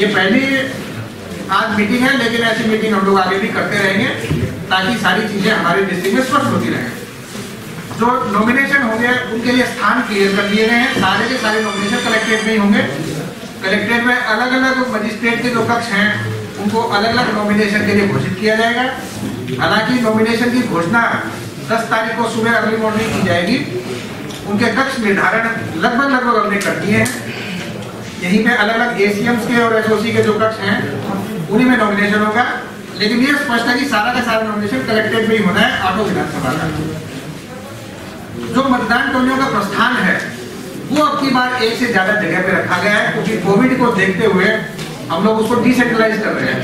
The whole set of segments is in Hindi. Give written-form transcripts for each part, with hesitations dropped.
ये पहली आज मीटिंग है, लेकिन ऐसी मीटिंग हम लोग आगे भी करते रहेंगे ताकि सारी चीजें हमारे डिस्ट्रिक्ट में स्पष्ट होती रहें। जो नॉमिनेशन होंगे उनके लिए स्थान क्लियर कर दिए गए हैं। सारे के सारे नॉमिनेशन कलेक्ट्रेट में ही होंगे। कलेक्ट्रेट में अलग अलग मजिस्ट्रेट के जो कक्ष हैं उनको अलग अलग नॉमिनेशन के लिए घोषित किया जाएगा। हालांकि नॉमिनेशन की घोषणा 10 तारीख को सुबह अर्ली मॉर्निंग की जाएगी। उनके कक्ष निर्धारण लगभग हमने कर दिए हैं। यहीं पे अलग अलग एसीएम्स के और एसओसी के जो कक्ष हैं उन्हीं में नॉमिनेशन होगा। लेकिन ये स्पष्ट है कि सारा का सारा नॉमिनेशन कलेक्ट्रेट में ही होना है। आठों विधानसभा का जो मतदान टोलियों का प्रस्थान है वो अब की बार एक से ज्यादा जगह पे रखा गया है, क्योंकि कोविड को देखते हुए हम लोग उसको डिसेंट्रलाइज कर रहे हैं।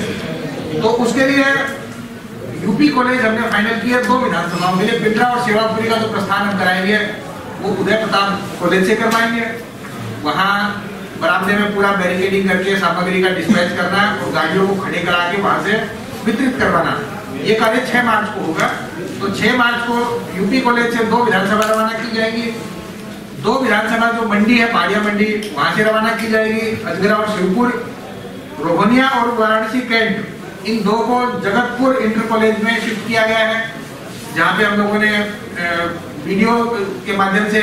तो उसके लिए यूपी कॉलेज हमने फाइनल किया 2 विधानसभाओं के लिए। पिंडरा और सेवापुरी का जो प्रस्थान हम कराएंगे वो उदय प्रताप कॉलेज से करवाएंगे। वहाँ बरामदे में पूरा बैरिकेडिंग करके सामग्री का डिस्पैच करना और गाड़ियों को खड़े करा के वहां से वितरित करवाना। ये कार्य 6 मार्च को होगा। तो 6 मार्च को यूपी कॉलेज से 2 विधानसभा रवाना की जाएगी। 2 विधानसभा जो मंडी है, पहाड़िया मंडी, वहां से रवाना की जाएगी। अजगरा और शिवपुर, रोहनिया और वाराणसी कैंट, इन 2 को जगतपुर इंटर कॉलेज में शिफ्ट किया गया है, जहाँ पे हम लोगों ने वीडियो के माध्यम से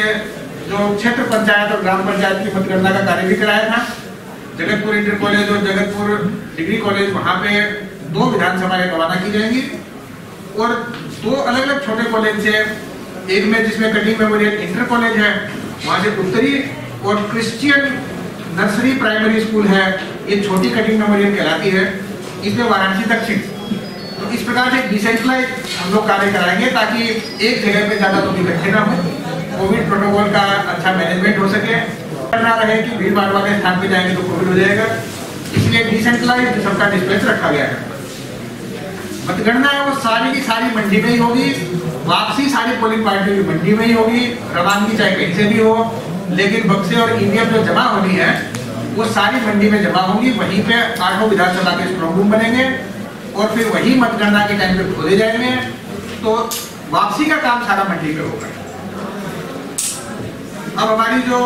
जो क्षेत्र पंचायत और ग्राम पंचायत की मतगणना का कार्य भी कराया था। जगतपुर इंटर कॉलेज और जगतपुर डिग्री कॉलेज, वहां पे 2 विधानसभाएं रवाना की जाएंगी। और 2 अलग अलग छोटे कॉलेज से, एक में जिसमें कटिंग मेमोरियल इंटर कॉलेज है, वहां से उत्तरी, और क्रिश्चियन नर्सरी प्राइमरी स्कूल है, ये छोटी कटिंग मेमोरियल कहलाती है, इसमें वाराणसी दक्षिण। तो इस प्रकार से डिसेंट्रलाइज हम लोग कार्य कराएंगे ताकि एक जगह पे ज्यादा लोग इकट्ठे ना हो, कोविड प्रोटोकॉल का अच्छा मैनेजमेंट हो सके, ना रहे कि भीड़ भाड़ वाले स्थान पे जाएंगे तो कोविड हो जाएगा। इसलिए डिसेंट्रलाइज सबका डिस्पैच रखा गया है। मतगणना है वो सारी की सारी मंडी में ही होगी। वापसी सारी पोलिंग पार्टी की मंडी में ही होगी। रवानगी चाहे कहीं से भी हो, लेकिन बक्से और ईवीएम जो जमा होनी है वो सारी मंडी में जमा होंगी। वहीं पे 8 विधानसभा के स्ट्रॉन्ग रूम बनेंगे और फिर वही मतगणना के टाइम पे खोले जाएंगे। तो वापसी का काम सारा मंडी पे होगा। अब हमारी जो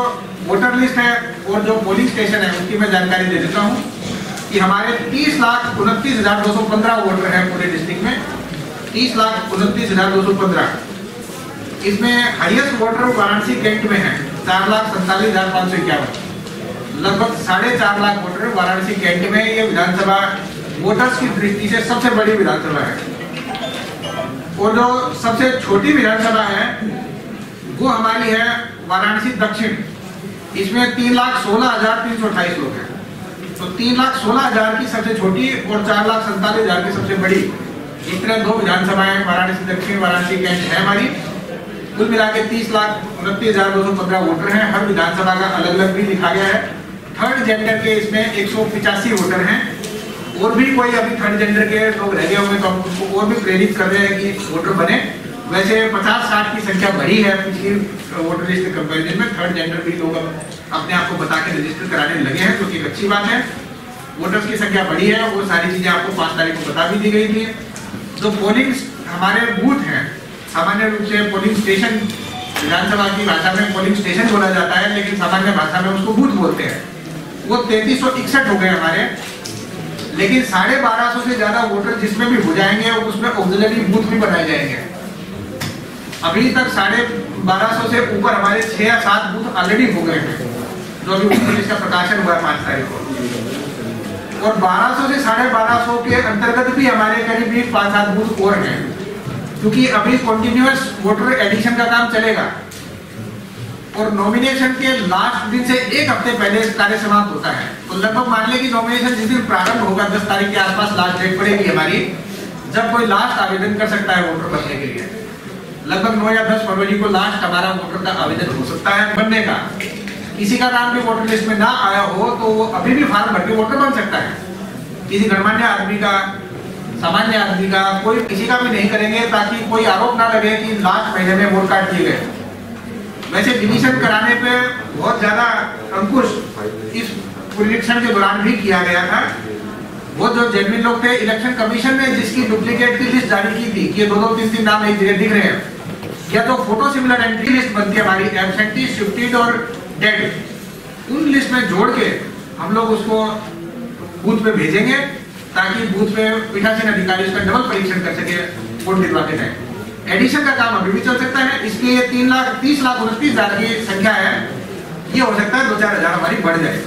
वोटर लिस्ट है और जो पोलिंग स्टेशन है उसकी मैं जानकारी दे देता हूँ कि हमारे 30,29,215 वोटर हैं पूरे डिस्ट्रिक्ट में। 30,29,215। इसमें हाईएस्ट वोटर वाराणसी कैंट में है 4,47,551। लगभग 4.5 लाख वोटर वाराणसी कैंट में। ये विधानसभा वोटर्स की दृष्टि से सबसे बड़ी विधानसभा है। और जो सबसे छोटी विधानसभा है वो हमारी है वाराणसी दक्षिण। इसमें 3,16,328 लोग हैं। तो 3,16,000 की सबसे छोटी और 4,47,000 की सबसे बड़ी, इस तरह 2 विधानसभाएं वाराणसी दक्षिण, वाराणसी कैंट है हमारी। कुल मिला के 30,29,215 वोटर हैं। हर विधानसभा का अलग अलग भी लिखा गया है। थर्ड जेंडर के इसमें 185 वोटर हैं। और भी कोई अभी थर्ड जेंडर के लोग रह गए होंगे तो हम उसको और भी प्रेरित कर रहे हैं कि वोटर बने। वैसे 50-60 की संख्या बढ़ी है पिछली वोटर लिस्ट के कंपैरिजन में। थर्ड जेंडर भी लोग अपने आप को बता के रजिस्टर कराने लगे हैं, जो कि एक अच्छी बात है। वोटर्स की संख्या बढ़ी है। वो सारी चीजें आपको 5 तारीख को बता भी दी गई थी। जो पोलिंग हमारे बूथ हैं, सामान्य रूप से पोलिंग स्टेशन विधानसभा की भाषा में पोलिंग स्टेशन बोला जाता है, लेकिन सामान्य भाषा में उसको बूथ बोलते हैं। वो 3361 हो गए हमारे। लेकिन 1250 से ज्यादा वोटर जिसमें भी हो जाएंगे उसमें ऑक्सिलरी बूथ भी बनाए जाएंगे। अभी तक 1250 से ऊपर हमारे 6 या 7 बूथ ऑलरेडी हो गए हैं, जो अभी पुलिस का प्रकाशन हुआ है 5 तारीख को। और 1200 से 1250 के अंतर्गत भी हमारे करीब 5-7 बूथ और हैं, क्योंकि अभी कंटिन्यूअस वोटर एडिशन का काम चलेगा। और नॉमिनेशन के लास्ट दिन से 1 हफ्ते पहले कार्य समाप्त होता है। तो लगभग मान ले कि नॉमिनेशन जिस दिन प्रारंभ होगा 10 तारीख के आसपास लास्ट डेट पड़ेगी हमारी, जब कोई लास्ट आवेदन कर सकता है वोटर बनने के लिए। लगभग 9 या 10 फरवरी को लास्ट हमारा वोटर का आवेदन हो सकता है बनने का। किसी का नाम भी वोटर लिस्ट में ना आया हो तो वो अभी भी फॉर्म भर के वोटर बन सकता है। किसी गणमान्य आदमी का, सामान्य आदमी का, कोई किसी का भी नहीं करेंगे ताकि कोई आरोप ना लगे कि लास्ट महीने में वोट काट दिए गए। वैसे डिवीजन कराने पे बहुत ज्यादा अंकुश इस निरीक्षण के दौरान भी किया गया था। वो जो जेन्युइन लोग थे, इलेक्शन कमीशन ने जिसकी डुप्लीकेट की लिस्ट जारी की थी, ये 2-3 नाम एक जगह दिख रहे हैं, या तो फोटो सिमिलर एंट्री लिस्ट बनती है हमारी, एब्सेंटी, शिफ्टेड और डेड, उन लिस्ट में जोड़ के हम लोग उसको बूथ पे भेजेंगे ताकि बूथ पे पीठासीन अधिकारी उसका डबल परीक्षण कर सके वोट दिलवाते टाइम। एडिशन का काम अभी भी चल सकता है, इसके लिए 3,30,29,000 की संख्या है, ये हो सकता है 2-4 हजार हमारी बढ़ जाए।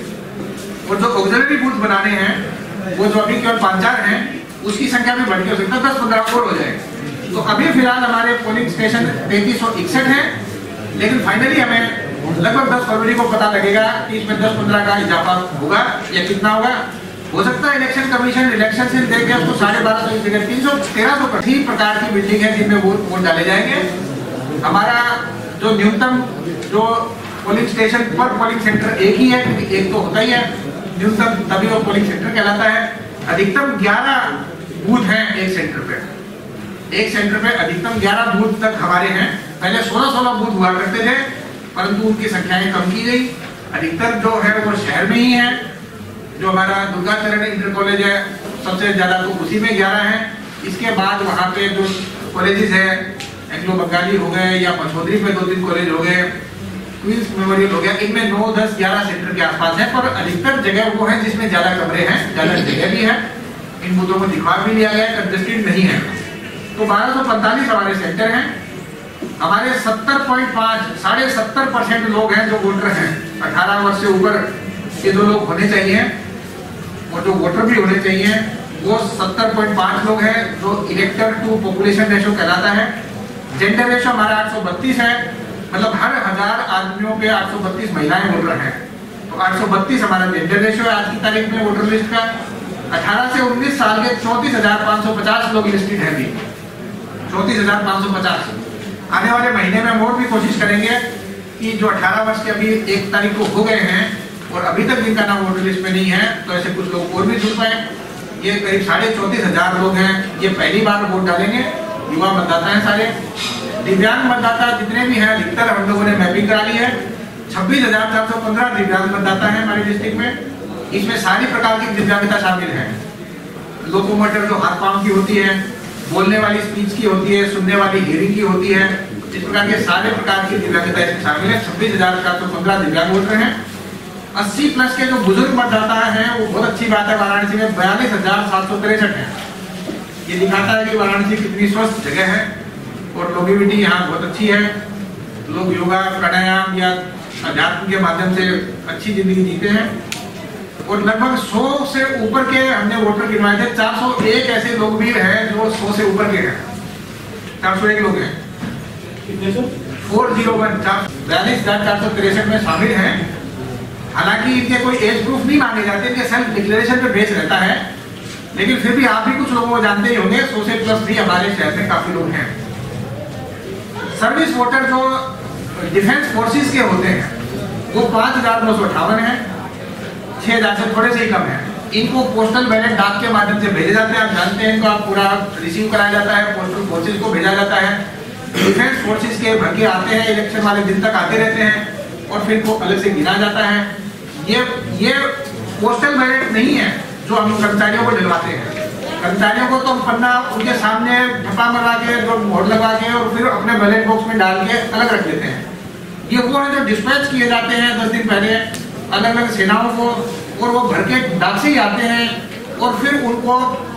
और जो ऑक्सिलरी बूथ बनाने हैं वो जो अभी केवल 5-4 हैं उसकी संख्या भी बढ़ के हो सकता है 10-15 और हो जाए। तो अभी फिलहाल हमारे पोलिंग स्टेशन 3361 है, लेकिन फाइनली हमें लगभग 10 फरवरी को पता लगेगा कि इसमें 10-15 का इजाफा होगा या कितना होगा। हो सकता है इलेक्शन कमीशन इलेक्शन से देख के उसको 1250 की जगह 300-1300 प्रकार की बिल्डिंग है जिनमें वोट डाले जाएंगे। हमारा जो न्यूनतम जो पोलिंग स्टेशन पर पोलिंग सेंटर एक ही है, क्योंकि एक तो होता ही है न्यूनतम, तभी वो पोलिंग सेंटर कहलाता है। अधिकतम 11 बूथ हैं एक सेंटर पे, एक सेंटर पे अधिकतम 11 बूथ तक हमारे हैं। पहले 16 बूथ हुआ करते थे, परंतु उनकी संख्याएं कम की गई। अधिकतर जो है वो शहर में ही है। जो हमारा दुर्गाचरण इंटर कॉलेज है सबसे ज्यादा तो उसी में 11 है। इसके बाद वहाँ पे जो कॉलेजेस है एंग्लो बंगाली हो गए या मछोदरी पे 2-3 कॉलेज हो गए, क्वींस मेमोरियल हो गया, इनमें 9, 10, 11 सेंटर के आसपास है। पर अधिकतर जगह वो है जिसमें ज्यादा कमरे हैं, ज्यादा जगह भी है। इन बूथों को दिखवा भी लिया गया, कंजेस्टेड नहीं है। तो 1245 हमारे सेंटर हैं। हमारे 70.5% लोग हैं जो वोटर हैं 18 वर्ष से ऊपर के जो लोग होने चाहिए और जो वोटर भी होने चाहिए वो 70.5 लोग हैं, जो इलेक्टर टू पॉपुलेशन रेशो कहलाता है। जेंडर रेशो हमारा 832 है, मतलब हर 1000 आदमियों पे 832 महिलाएं वोटर हैं। तो 832 हमारा जेंडर रेशो है आज की तारीख में वोटर लिस्ट का। 18 से 19 साल के 34,550 लोग लिस्टेड हैं भी, 34,550। आने वाले महीने में हम और भी कोशिश करेंगे कि जो 18 वर्ष के अभी 1 तारीख को हो गए हैं और अभी तक जिनका नाम वोटर लिस्ट में नहीं है, तो ऐसे कुछ लोग और भी जुड़ पाए। ये करीब 34,500 लोग हैं, ये पहली बार वोट डालेंगे। युवा मतदाता हैं सारे। दिव्यांग मतदाता जितने भी हैं अधिकतर हम लोगों ने मैपिंग करा ली है। 26,415 दिव्यांग मतदाता हैं हमारे डिस्ट्रिक्ट में। इसमें सारी प्रकार की दिव्यांगता शामिल है। लोकोमोटर जो हाथ पांव की होती है, बोलने वाली स्पीच की होती है, सुनने वाली हियरिंग की होती है, इस प्रकार के सारे प्रकार की दिव्यांगता इसमें शामिल है। 26,415 दिव्यांग वोटर हैं। 80 प्लस के जो बुजुर्ग मतदाता हैं वो बहुत अच्छी बात है, वाराणसी में 42,763 है। ये दिखाता है कि वाराणसी कितनी स्वस्थ जगह है और लॉन्गेविटी यहाँ बहुत अच्छी है। लोग योगा प्राणायाम या अध्यात्म के माध्यम से अच्छी जिंदगी जीते हैं। और लगभग 100 से ऊपर के हमने वोटर गिनवाए थे। 401 ऐसे लोग भी हैं जो 100 से ऊपर के हैं। 401 लोग हैं। 42,463 में शामिल हैं। हालांकि इनके कोई एज प्रूफ नहीं मांगे जाते, इनके सेल्फ डिक्लेरेशन पे बेस रहता है, लेकिन फिर भी आप भी कुछ लोगों को जानते ही होंगे 100 से प्लस भी हमारे शहर में काफी लोग हैं। सर्विस वोटर जो डिफेंस फोर्सेस के होते हैं वो 5,958 है, 6,000 से थोड़े से ही कम है। इनको पोस्टल बैलेट डाक के माध्यम से भेजे जाते हैं। आप जानते हैं इनको आप पूरा रिसीव कराया जाता है, पोस्टल फोर्सेस को भेजा जाता है। डिफेंस फोर्सेस के भर्ती आते हैं, इलेक्शन वाले दिन तक आते रहते हैं और फिर को अलग से गिना जाता है। ये पोस्टल बैलेट नहीं है जो हम कर्मचारियों को दिलवाते हैं। कर्मचारियों को तो हम पन्ना उनके सामने छपा मरवा के जो मोहर लगा के और फिर अपने बैलेट बॉक्स में डाल के अलग रख देते हैं। ये वो है जो डिस्पैच किए जाते हैं 10 दिन पहले अलग अलग सेनाओं को, और वो भर के डाक से ही आते हैं और फिर उनको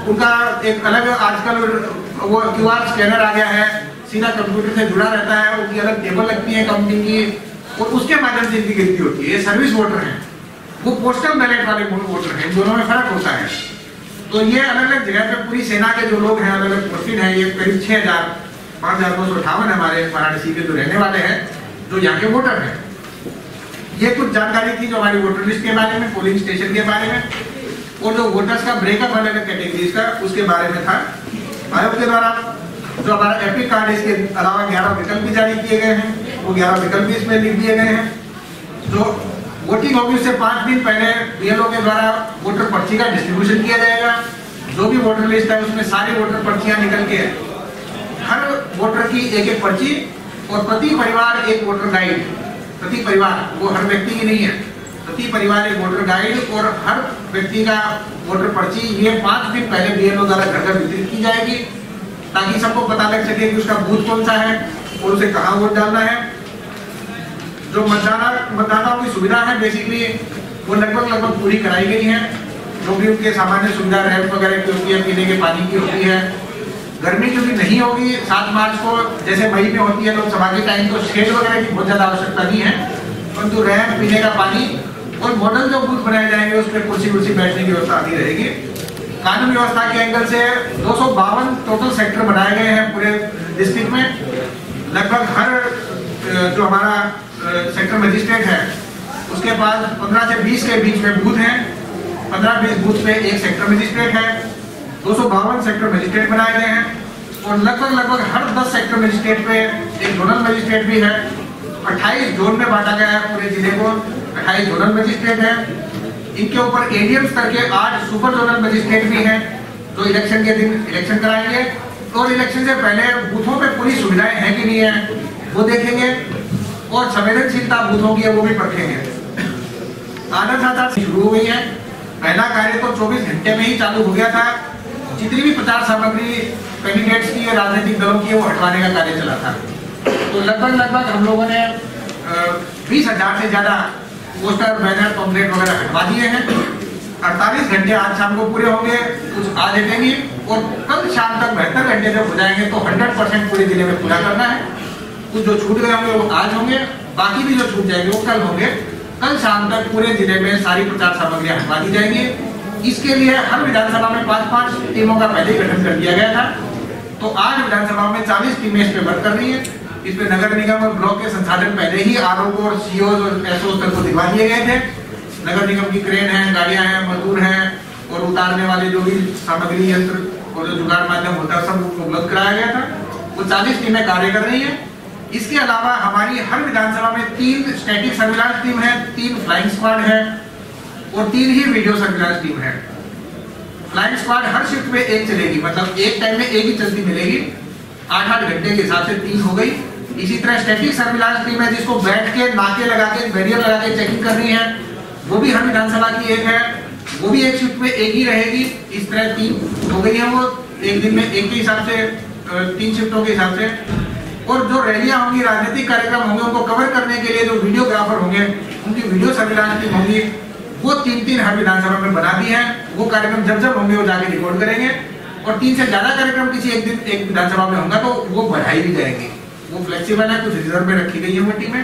उनका एक अलग आजकल वो QR स्कैनर आ गया है, सीधा कंप्यूटर से जुड़ा रहता है, उनकी अलग टेबल लगती है काउंटिंग की और उसके माध्यम से इनकी गिनती होती है। ये सर्विस वोटर हैं, वो पोस्टल बैलेट वाले वोटर हैं, दोनों में फर्क होता है। तो ये अलग अलग जगह पे पूरी सेना के जो लोग हैं अलग अलग पोस्टेड हैं। ये करीब 5,958 हमारे वाराणसी के जो रहने वाले हैं जो यहाँ के वोटर हैं। ये कुछ जानकारी थी जो हमारी वोटर लिस्ट के बारे में, पोलिंग स्टेशन के बारे में और जो वोटर्स का ब्रेकअप अलग अलग कैटेगरीज का उसके बारे में था। आयोग के द्वारा जो हमारा एपिक कार्ड है इसके अलावा 11 विकल्प भी जारी किए गए हैं, वो 11 विकल्प भी इसमें लिख दिए गए हैं। जो वोटिंग होगी उससे 5 दिन पहले BLO के द्वारा वोटर पर्ची का डिस्ट्रीब्यूशन किया जाएगा। जो भी वोटर लिस्ट है उसमें सारी वोटर पर्चियां निकल के हर वोटर की एक पर्ची और प्रति परिवार एक वोटर गाइड, प्रति परिवार, वो हर व्यक्ति की नहीं है, प्रति परिवार एक वोटर गाइड और हर व्यक्ति का वोटर पर्ची, ये 5 दिन पहले BLO द्वारा घर घर वितरित की जाएगी ताकि सबको पता लग सके कि उसका बूथ कौन सा है और उसे कहाँ वोट डालना है। जो मतदाताओं की सुविधा है बेसिकली वो लगभग पूरी कराई गई है। जो भी उनके सामान्य सुविधा रैंप वगैरह की होती है, पीने के पानी की होती है। गर्मी क्योंकि नहीं होगी 7 मार्च को जैसे मई में होती है लोकसभा के टाइम, तो शेड वगैरह की बहुत ज़्यादा आवश्यकता नहीं है, परंतु रैंप, पीने का पानी और मॉडल जो बूथ बनाए जाएंगे उस पर कुर्सी बैठने की व्यवस्था आती रहेगी। कानून व्यवस्था के एंगल से 252 टोटल सेक्टर बनाए गए हैं पूरे डिस्ट्रिक्ट में। लगभग हर जो हमारा सेक्टर मजिस्ट्रेट है उसके पास 15 से 20 के बीच में बूथ हैं। 15-20 बूथ पे एक सेक्टर मजिस्ट्रेट है। 252 सेक्टर मजिस्ट्रेट बनाए गए हैं और लगभग हर 10 सेक्टर मजिस्ट्रेट पे एक जोनल मजिस्ट्रेट भी है। 28 जोन में बांटा गया है पूरे जिले को। 28 जोनल मजिस्ट्रेट है। इनके ऊपर एडीएम स्तर के 8 सुपर जोनल मजिस्ट्रेट भी हैं जो इलेक्शन के दिन इलेक्शन कराएंगे और इलेक्शन से पहले बूथों पे पूरी सुविधाएं हैं कि नहीं है वो देखेंगे और संवेदनशीलता बूथों की है वो भी परखेंगे। आदर्श आचार शुरू हो गई है। पहला कार्य तो 24 घंटे में ही चालू हो गया था। जितनी भी प्रचार सामग्री कैंडिडेट्स की, राजनीतिक दलों की, वो हटवाने का कार्य चला था। तो लगभग हम लोगों ने 20,000 से ज्यादा पोस्टर, बैनर, पम्फलेट वगैरह हटवा दिए हैं। 48 घंटे आज शाम को पूरे होंगे, कुछ आज हटेंगे और कल शाम तक 72 घंटे जब हो जाएंगे तो 100% पूरे जिले में पूरा करना है। कुछ जो छूट गए होंगे वो आज होंगे, बाकी भी जो छूट जाएंगे वो कल होंगे। कल शाम तक पूरे जिले में सारी प्रचार सामग्रियां हटवा दी जाएंगी। इसके लिए हर विधानसभा में 5-5 टीमों का पहले ही गठन कर दिया गया था। तो आज विधानसभा में 40 टीमें इस पे वर्क कर रही है। इसमें नगर निगम और ब्लॉक के संसाधन पहले ही आरओ को और सीओ और एसओ तक को दिलवा दिए गए थे। नगर निगम की क्रेन है, गाड़ियां हैं, मजदूर हैं और उतारने वाले जो भी सामग्री, यंत्र और जो जुगाड़ माध्यम होता है सब उपलब्ध कराया गया था। वो 40 टीमें कार्य कर रही है। इसके अलावा हमारी हर विधानसभा में 3 स्टैटिक सर्विलांस टीम है, 3 फ्लाइंग स्क्वाड है और 3 ही वीडियो सर्विलांस टीम है। फ्लाइंग स्क्वाड हर शिफ्ट में एक चलेगी, मतलब एक टाइम में एक ही चलती मिलेगी। 8-8 घंटे के हिसाब से 3 हो गई। इसी तरह स्टैटिक सर्विलांस टीम है जिसको बैठ के नाके लगा के बैरियर लगा के चेकिंग करनी है, वो भी हर विधानसभा की एक है, वो भी एक शिफ्ट में एक ही रहेगी। इस तरह 3 हो गई है, वो एक दिन में एक के हिसाब से 3 शिफ्टों के हिसाब से। और जो रैलियां होंगी, राजनीतिक कार्यक्रम होंगे, उनको कवर करने के लिए जो वीडियोग्राफर होंगे उनकी वीडियो सर्विलांस टीम होगी, वो 3-3 हर विधानसभा में बना दी है। वो कार्यक्रम जब होंगे वो जाके रिकॉर्ड करेंगे और 3 से ज्यादा कार्यक्रम किसी एक दिन एक विधानसभा में होगा तो वो बढ़ाई भी जाएगी। वो फ्लेक्सिबल है, कुछ रिजर्व में रखी गई है वो टीमें।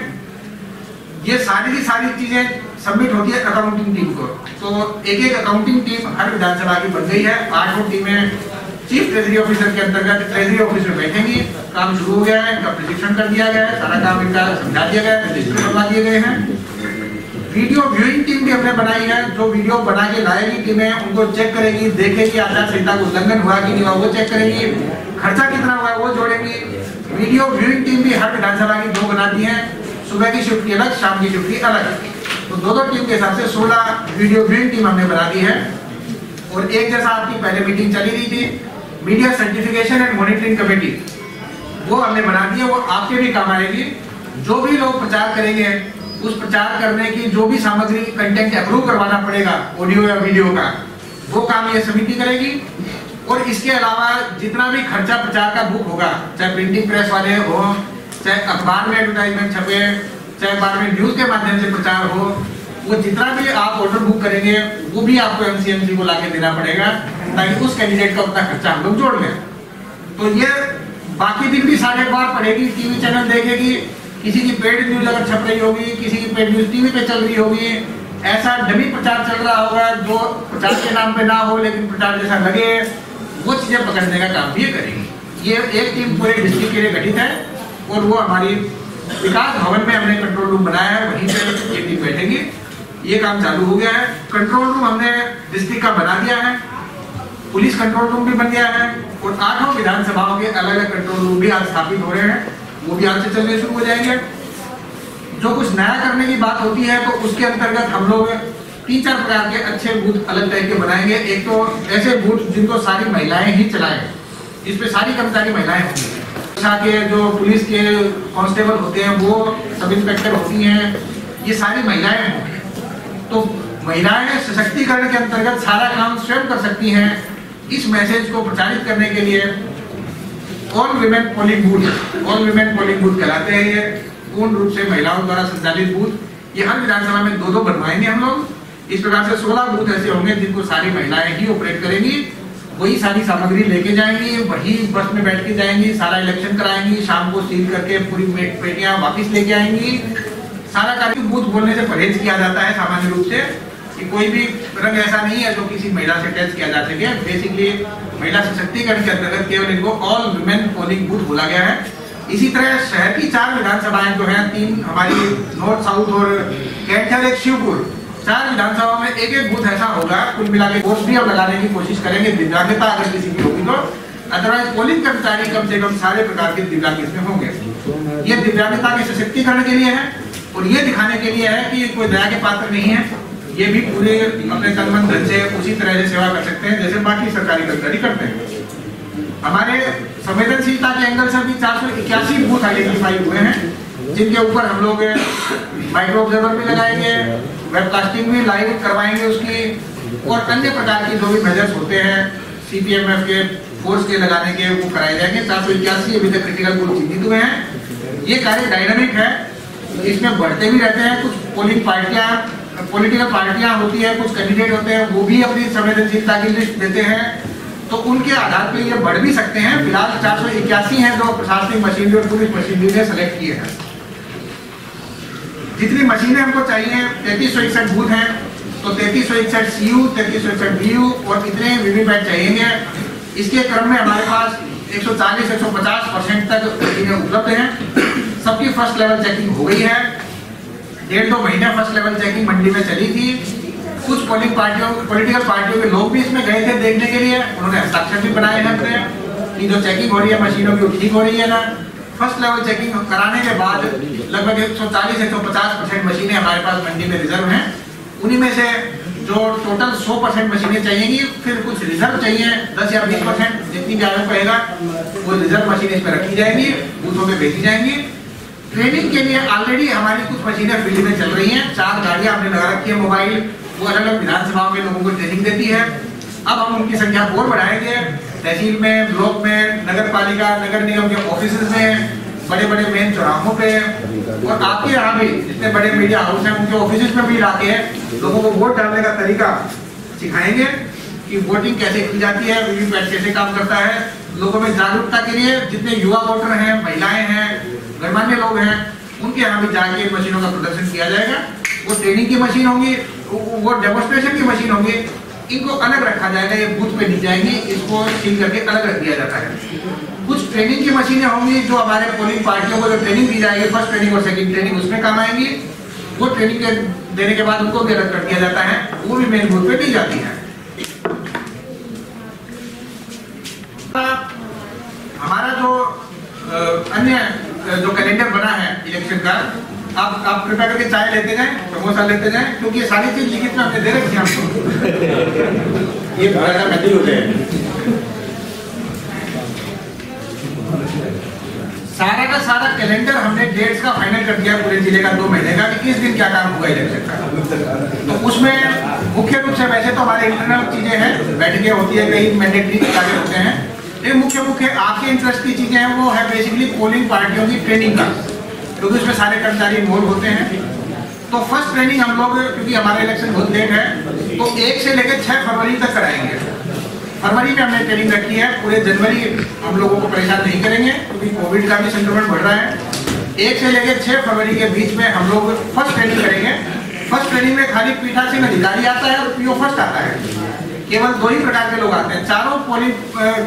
ये सारी की सारी चीजें सबमिट होती है अकाउंटिंग टीम को। तो एक अकाउंटिंग टीम हर विधानसभा की बन गई है। 8 टीमें चीफ ट्रेजरी ऑफिसर के अंतर्गत ट्रेजरी ऑफिस में बैठेंगी। काम शुरू हो गया है, इनका प्रशिक्षण कर दिया गया है, सारा काम इनका समझा दिया गया है, रजिस्टर बनवा दिए गए हैं। वीडियो व्यूइंग टीम भी हमने बनाई है, जो वीडियो बना के लाएगी टीमें, उनको चेक करेगी, देखेगी आचार संहिता का उल्लंघन हुआ कि नहीं हुआ वो चेक करेगी, खर्चा कितना हुआ वो जोड़ेगी। वीडियो व्यूइंग टीम भी हर विधानसभा की 2 बनाती है, सुबह की शिफ्ट की अलग, शाम की शिफ्ट की अलग। तो 2-2 टीम के हिसाब से 16 वीडियो व्यूइंग टीम हमने बना दी है। और एक जैसा आपकी पहले मीटिंग चली रही थी, media certification and monitoring committee, वो हमने बना दी है, वो आपके भी काम आएगी। जो भी लोग प्रचार करेंगे उस प्रचार करने की जो भी सामग्री कंटेंट अप्रूव करवाना पड़ेगा ऑडियो या वीडियो का, वो काम ये समिति करेगी। और इसके अलावा जितना भी खर्चा प्रचार का बुक होगा, चाहे प्रिंटिंग प्रेस वाले हो, चाहे अखबार में एडवर्टाइजमेंट छपे, चाहे बाद में न्यूज के माध्यम से प्रचार हो, वो जितना भी आप ऑर्डर बुक करेंगे वो भी आपको एमसीएमसी को लाके देना पड़ेगा, ताकि उस कैंडिडेट का उतना खर्चा हम लोग जोड़ लें। तो ये बाकी दिन भी सारे अखबार पढ़ेगी, टीवी चैनल देखेगी, किसी की पेड न्यूज अगर छप रही होगी, किसी की पेड न्यूज टीवी पे चल रही होगी, ऐसा डमी प्रचार चल रहा होगा जो प्रचार के नाम पे ना हो लेकिन प्रचार जैसा लगे, वो चीजें पकड़ने का काम भी ये करेगी। ये एक टीम पूरे डिस्ट्रिक्ट के लिए गठित है और वो हमारी विकास भवन में हमने कंट्रोल रूम बनाया है, वहीं पे ये टीम बैठेगी। ये काम चालू हो गया है। कंट्रोल रूम हमने डिस्ट्रिक्ट का बना दिया है, पुलिस कंट्रोल रूम भी बन गया है और 8 विधानसभाओं के अलग अलग कंट्रोल रूम भी आज स्थापित हो रहे हैं, वो भी आज से चलने शुरू हो जाएंगे। जो कुछ नया करने की बात होती है तो उसके अंतर्गत हम लोग 3-4 प्रकार के अच्छे बूथ अलग टाइप के बनाएंगे। एक तो ऐसे बूथ जिनको सारी महिलाएं ही चलाएं, इसपे सारी कर्मचारी महिलाएं होंगी। के जो पुलिस के कांस्टेबल होते हैं वो सब इंस्पेक्टर होती हैं, ये सारी महिलाएं होंगी। तो महिलाएं सशक्तिकरण के अंतर्गत सारा काम स्वयं कर सकती हैं। इस मैसेज को प्रचारित करने के लिए ऑल विमेन पोलिंग बूथ कहलाते हैं। ये पूर्ण रूप से महिलाओं द्वारा संचालित बूथ, ये हर विधानसभा में 2-2 बनवाएंगे हम लोग। इस प्रकार से 16 बूथ ऐसे होंगे जिनको सारी महिलाएं ही ऑपरेट करेंगी, वही सारी सामग्री लेके जाएंगी, वही बस में बैठ के जाएंगी, सारा इलेक्शन कराएंगी, शाम को सील करके पूरी पेटियां वापस लेके आएंगी। सारा कार्य बूथ बोलने से परहेज किया जाता है सामान्य रूप से, कि कोई भी रंग ऐसा नहीं है जो किसी महिला से टच किया जा सके। बेसिकली महिला सशक्तिकरण के अंतर्गत केवल इनको ऑल वुमेन पोलिंग बूथ बोला गया है। इसी तरह शहर की 4 विधानसभाएं जो है, 3 हमारी नॉर्थ, साउथ और कैंटर, एक शिवपुर, 4 विधानसभा में एक बूथ ऐसा होगा। कुल मिला के वोट भी अब लगाने की कोशिश करेंगे दिव्यांगता अगर किसी की होगी तो, अदरवाइज पोलिंग कर्मचारी कम से कम सारे प्रकार के दिव्यांग इसमें होंगे। ये दिव्यांगता के सशक्तिकरण के लिए है और ये दिखाने के लिए है कि कोई दया के पात्र नहीं है, ये भी पूरे अपने तन मन धन से उसी तरह से सेवा कर सकते हैं जैसे बाकी सरकारी कर्मचारी करते हैं। हमारे संवेदनशीलता के एंगल से भी 481 बूथ आइडेंटिफाई हुए हैं, जिनके ऊपर हम लोग माइक्रो ऑब्जर्वर भी लगाएंगे, वेबकास्टिंग भी लाइव करवाएंगे उसकी, और अन्य प्रकार के जो भी मेजर्स होते हैं सीपीएमएफ के फोर्स के लगाने के वो कराए जाएंगे। 481 अभी तक क्रिटिकल बूथ चिन्हित हुए हैं। ये कार्य डायनामिक है, इसमें बढ़ते भी रहते हैं। कुछ पोलिंग पार्टियां, पॉलिटिकल पार्टियां होती है, कुछ कैंडिडेट होते हैं, वो भी अपनी संवेदनशीलता की लिस्ट देते हैं, तो उनके आधार पर ये बढ़ भी सकते हैं। फिलहाल 481 हैं जो प्रशासनिक मशीनरी और पुलिस मशीनरी ने सेलेक्ट किए हैं। जितनी मशीनें हमको चाहिए, 3361 बूथ हैं, तो 3361 सीयू, 3361 बीयू और इतने वीवीपैट चाहिए। इसके क्रम में हमारे पास 140-150% तक मशीनें उपलब्ध हैं। सबकी फर्स्ट लेवल चेकिंग हो गई है। 1.5-2 महीने फर्स्ट लेवल चेकिंग मंडी में चली थी। कुछ पोलिंग पार्टियों, पॉलिटिकल पार्टियों के लोग भी इसमें गए थे देखने के लिए, उन्होंने हस्ताक्षर भी बनाए हैं अपने कि जो चेकिंग हो रही है मशीनों की वो ठीक हो रही है ना। फर्स्ट लेवल चेकिंग कराने के बाद लगभग 140-150% मशीनें हमारे पास मंडी में रिजर्व हैं। उन्हीं में से जो टोटल 100% मशीनें चाहिएगी, फिर कुछ रिजर्व चाहिए 10 या 20%, जितनी भी आगे कहेगा वो रिजर्व मशीनें इसमें रखी जाएंगी, बूथों में भेजी जाएंगी। ट्रेनिंग के लिए ऑलरेडी हमारी कुछ मशीनें फील्ड में चल रही हैं। 4 गाड़ियां हमने लगा रखी है मोबाइल, वो अलग अलग विधानसभाओं के लोगों को ट्रेनिंग देती है। अब हम उनकी संख्या और बढ़ाएंगे, तहसील में, ब्लॉक में, नगर पालिका, नगर निगम के ऑफिस में, बड़े बड़े मेन चौराहों पे, और आपके यहाँ भी जितने बड़े मीडिया हाउस हैं उनके ऑफिस में भी लाके लोगों को वोट डालने का तरीका सिखाएंगे कि वोटिंग कैसे की जाती है, वीवीपैट कैसे काम करता है। लोगों में जागरूकता के लिए जितने युवा वोटर हैं, महिलाएं हैं, गणमान्य लोग हैं, उनके यहाँ भी जाके मशीनों का प्रदर्शन किया जाएगा। वो ट्रेनिंग की मशीन होंगी, वो डेमोन्स्ट्रेशन की मशीन होंगी, इनको अलग रखा जाएगा, ये बूथ पे दी जाएंगी, इसको सील करके अलग रख दिया जाता है। कुछ ट्रेनिंग की मशीनें होंगी जो हमारे पोलिंग पार्टियों को जो ट्रेनिंग दी जाएगी, फर्स्ट ट्रेनिंग और सेकंड ट्रेनिंग, उसमें काम आएंगी। वो ट्रेनिंग देने के बाद उनको भी अलग कर दिया जाता है, वो भी मेन बूथ पे दी जाती है। हमारा जो अन्य जो कैलेंडर बना है इलेक्शन का, आप कृपया करके चाय लेते जाएं, समोसा लेते जाएं, क्योंकि ये सारी चीज लिखित में हमने दे रखी है आपको। ये बड़ा महंगी हो गए। सारा का सारा कैलेंडर हमने डेट्स का फाइनल कर दिया पूरे जिले का 2 महीने का, कि किस दिन क्या काम होगा इलेक्शन का। तो उसमें मुख्य रूप से वैसे तो हमारे इंटरनल चीजें हैं, बैठकें होती है, कई मैंडेटरी कार्य होते हैं, लेकिन मुख्य आपके इंटरेस्ट की चीजें हैं वो है बेसिकली पोलिंग पार्टियों की ट्रेनिंग का, क्योंकि उसमें सारे कर्मचारी इन्वॉल्व होते हैं। तो फर्स्ट ट्रेनिंग हम लोग, क्योंकि हमारा इलेक्शन बहुत लेट है, तो 1 से लेकर 6 फरवरी तक कराएंगे। फरवरी में हमने ट्रेनिंग रखी है, पूरे जनवरी हम लोगों को परेशान नहीं करेंगे क्योंकि कोविड का भी संक्रमण बढ़ रहा है। 1 से लेकर 6 फरवरी के बीच में हम लोग फर्स्ट ट्रेनिंग करेंगे। फर्स्ट ट्रेनिंग में खाली पीठासीन अधिकारी आता है और पीओ फर्स्ट आता है, केवल 2 ही प्रकार के लोग आते हैं। चारों पोलिंग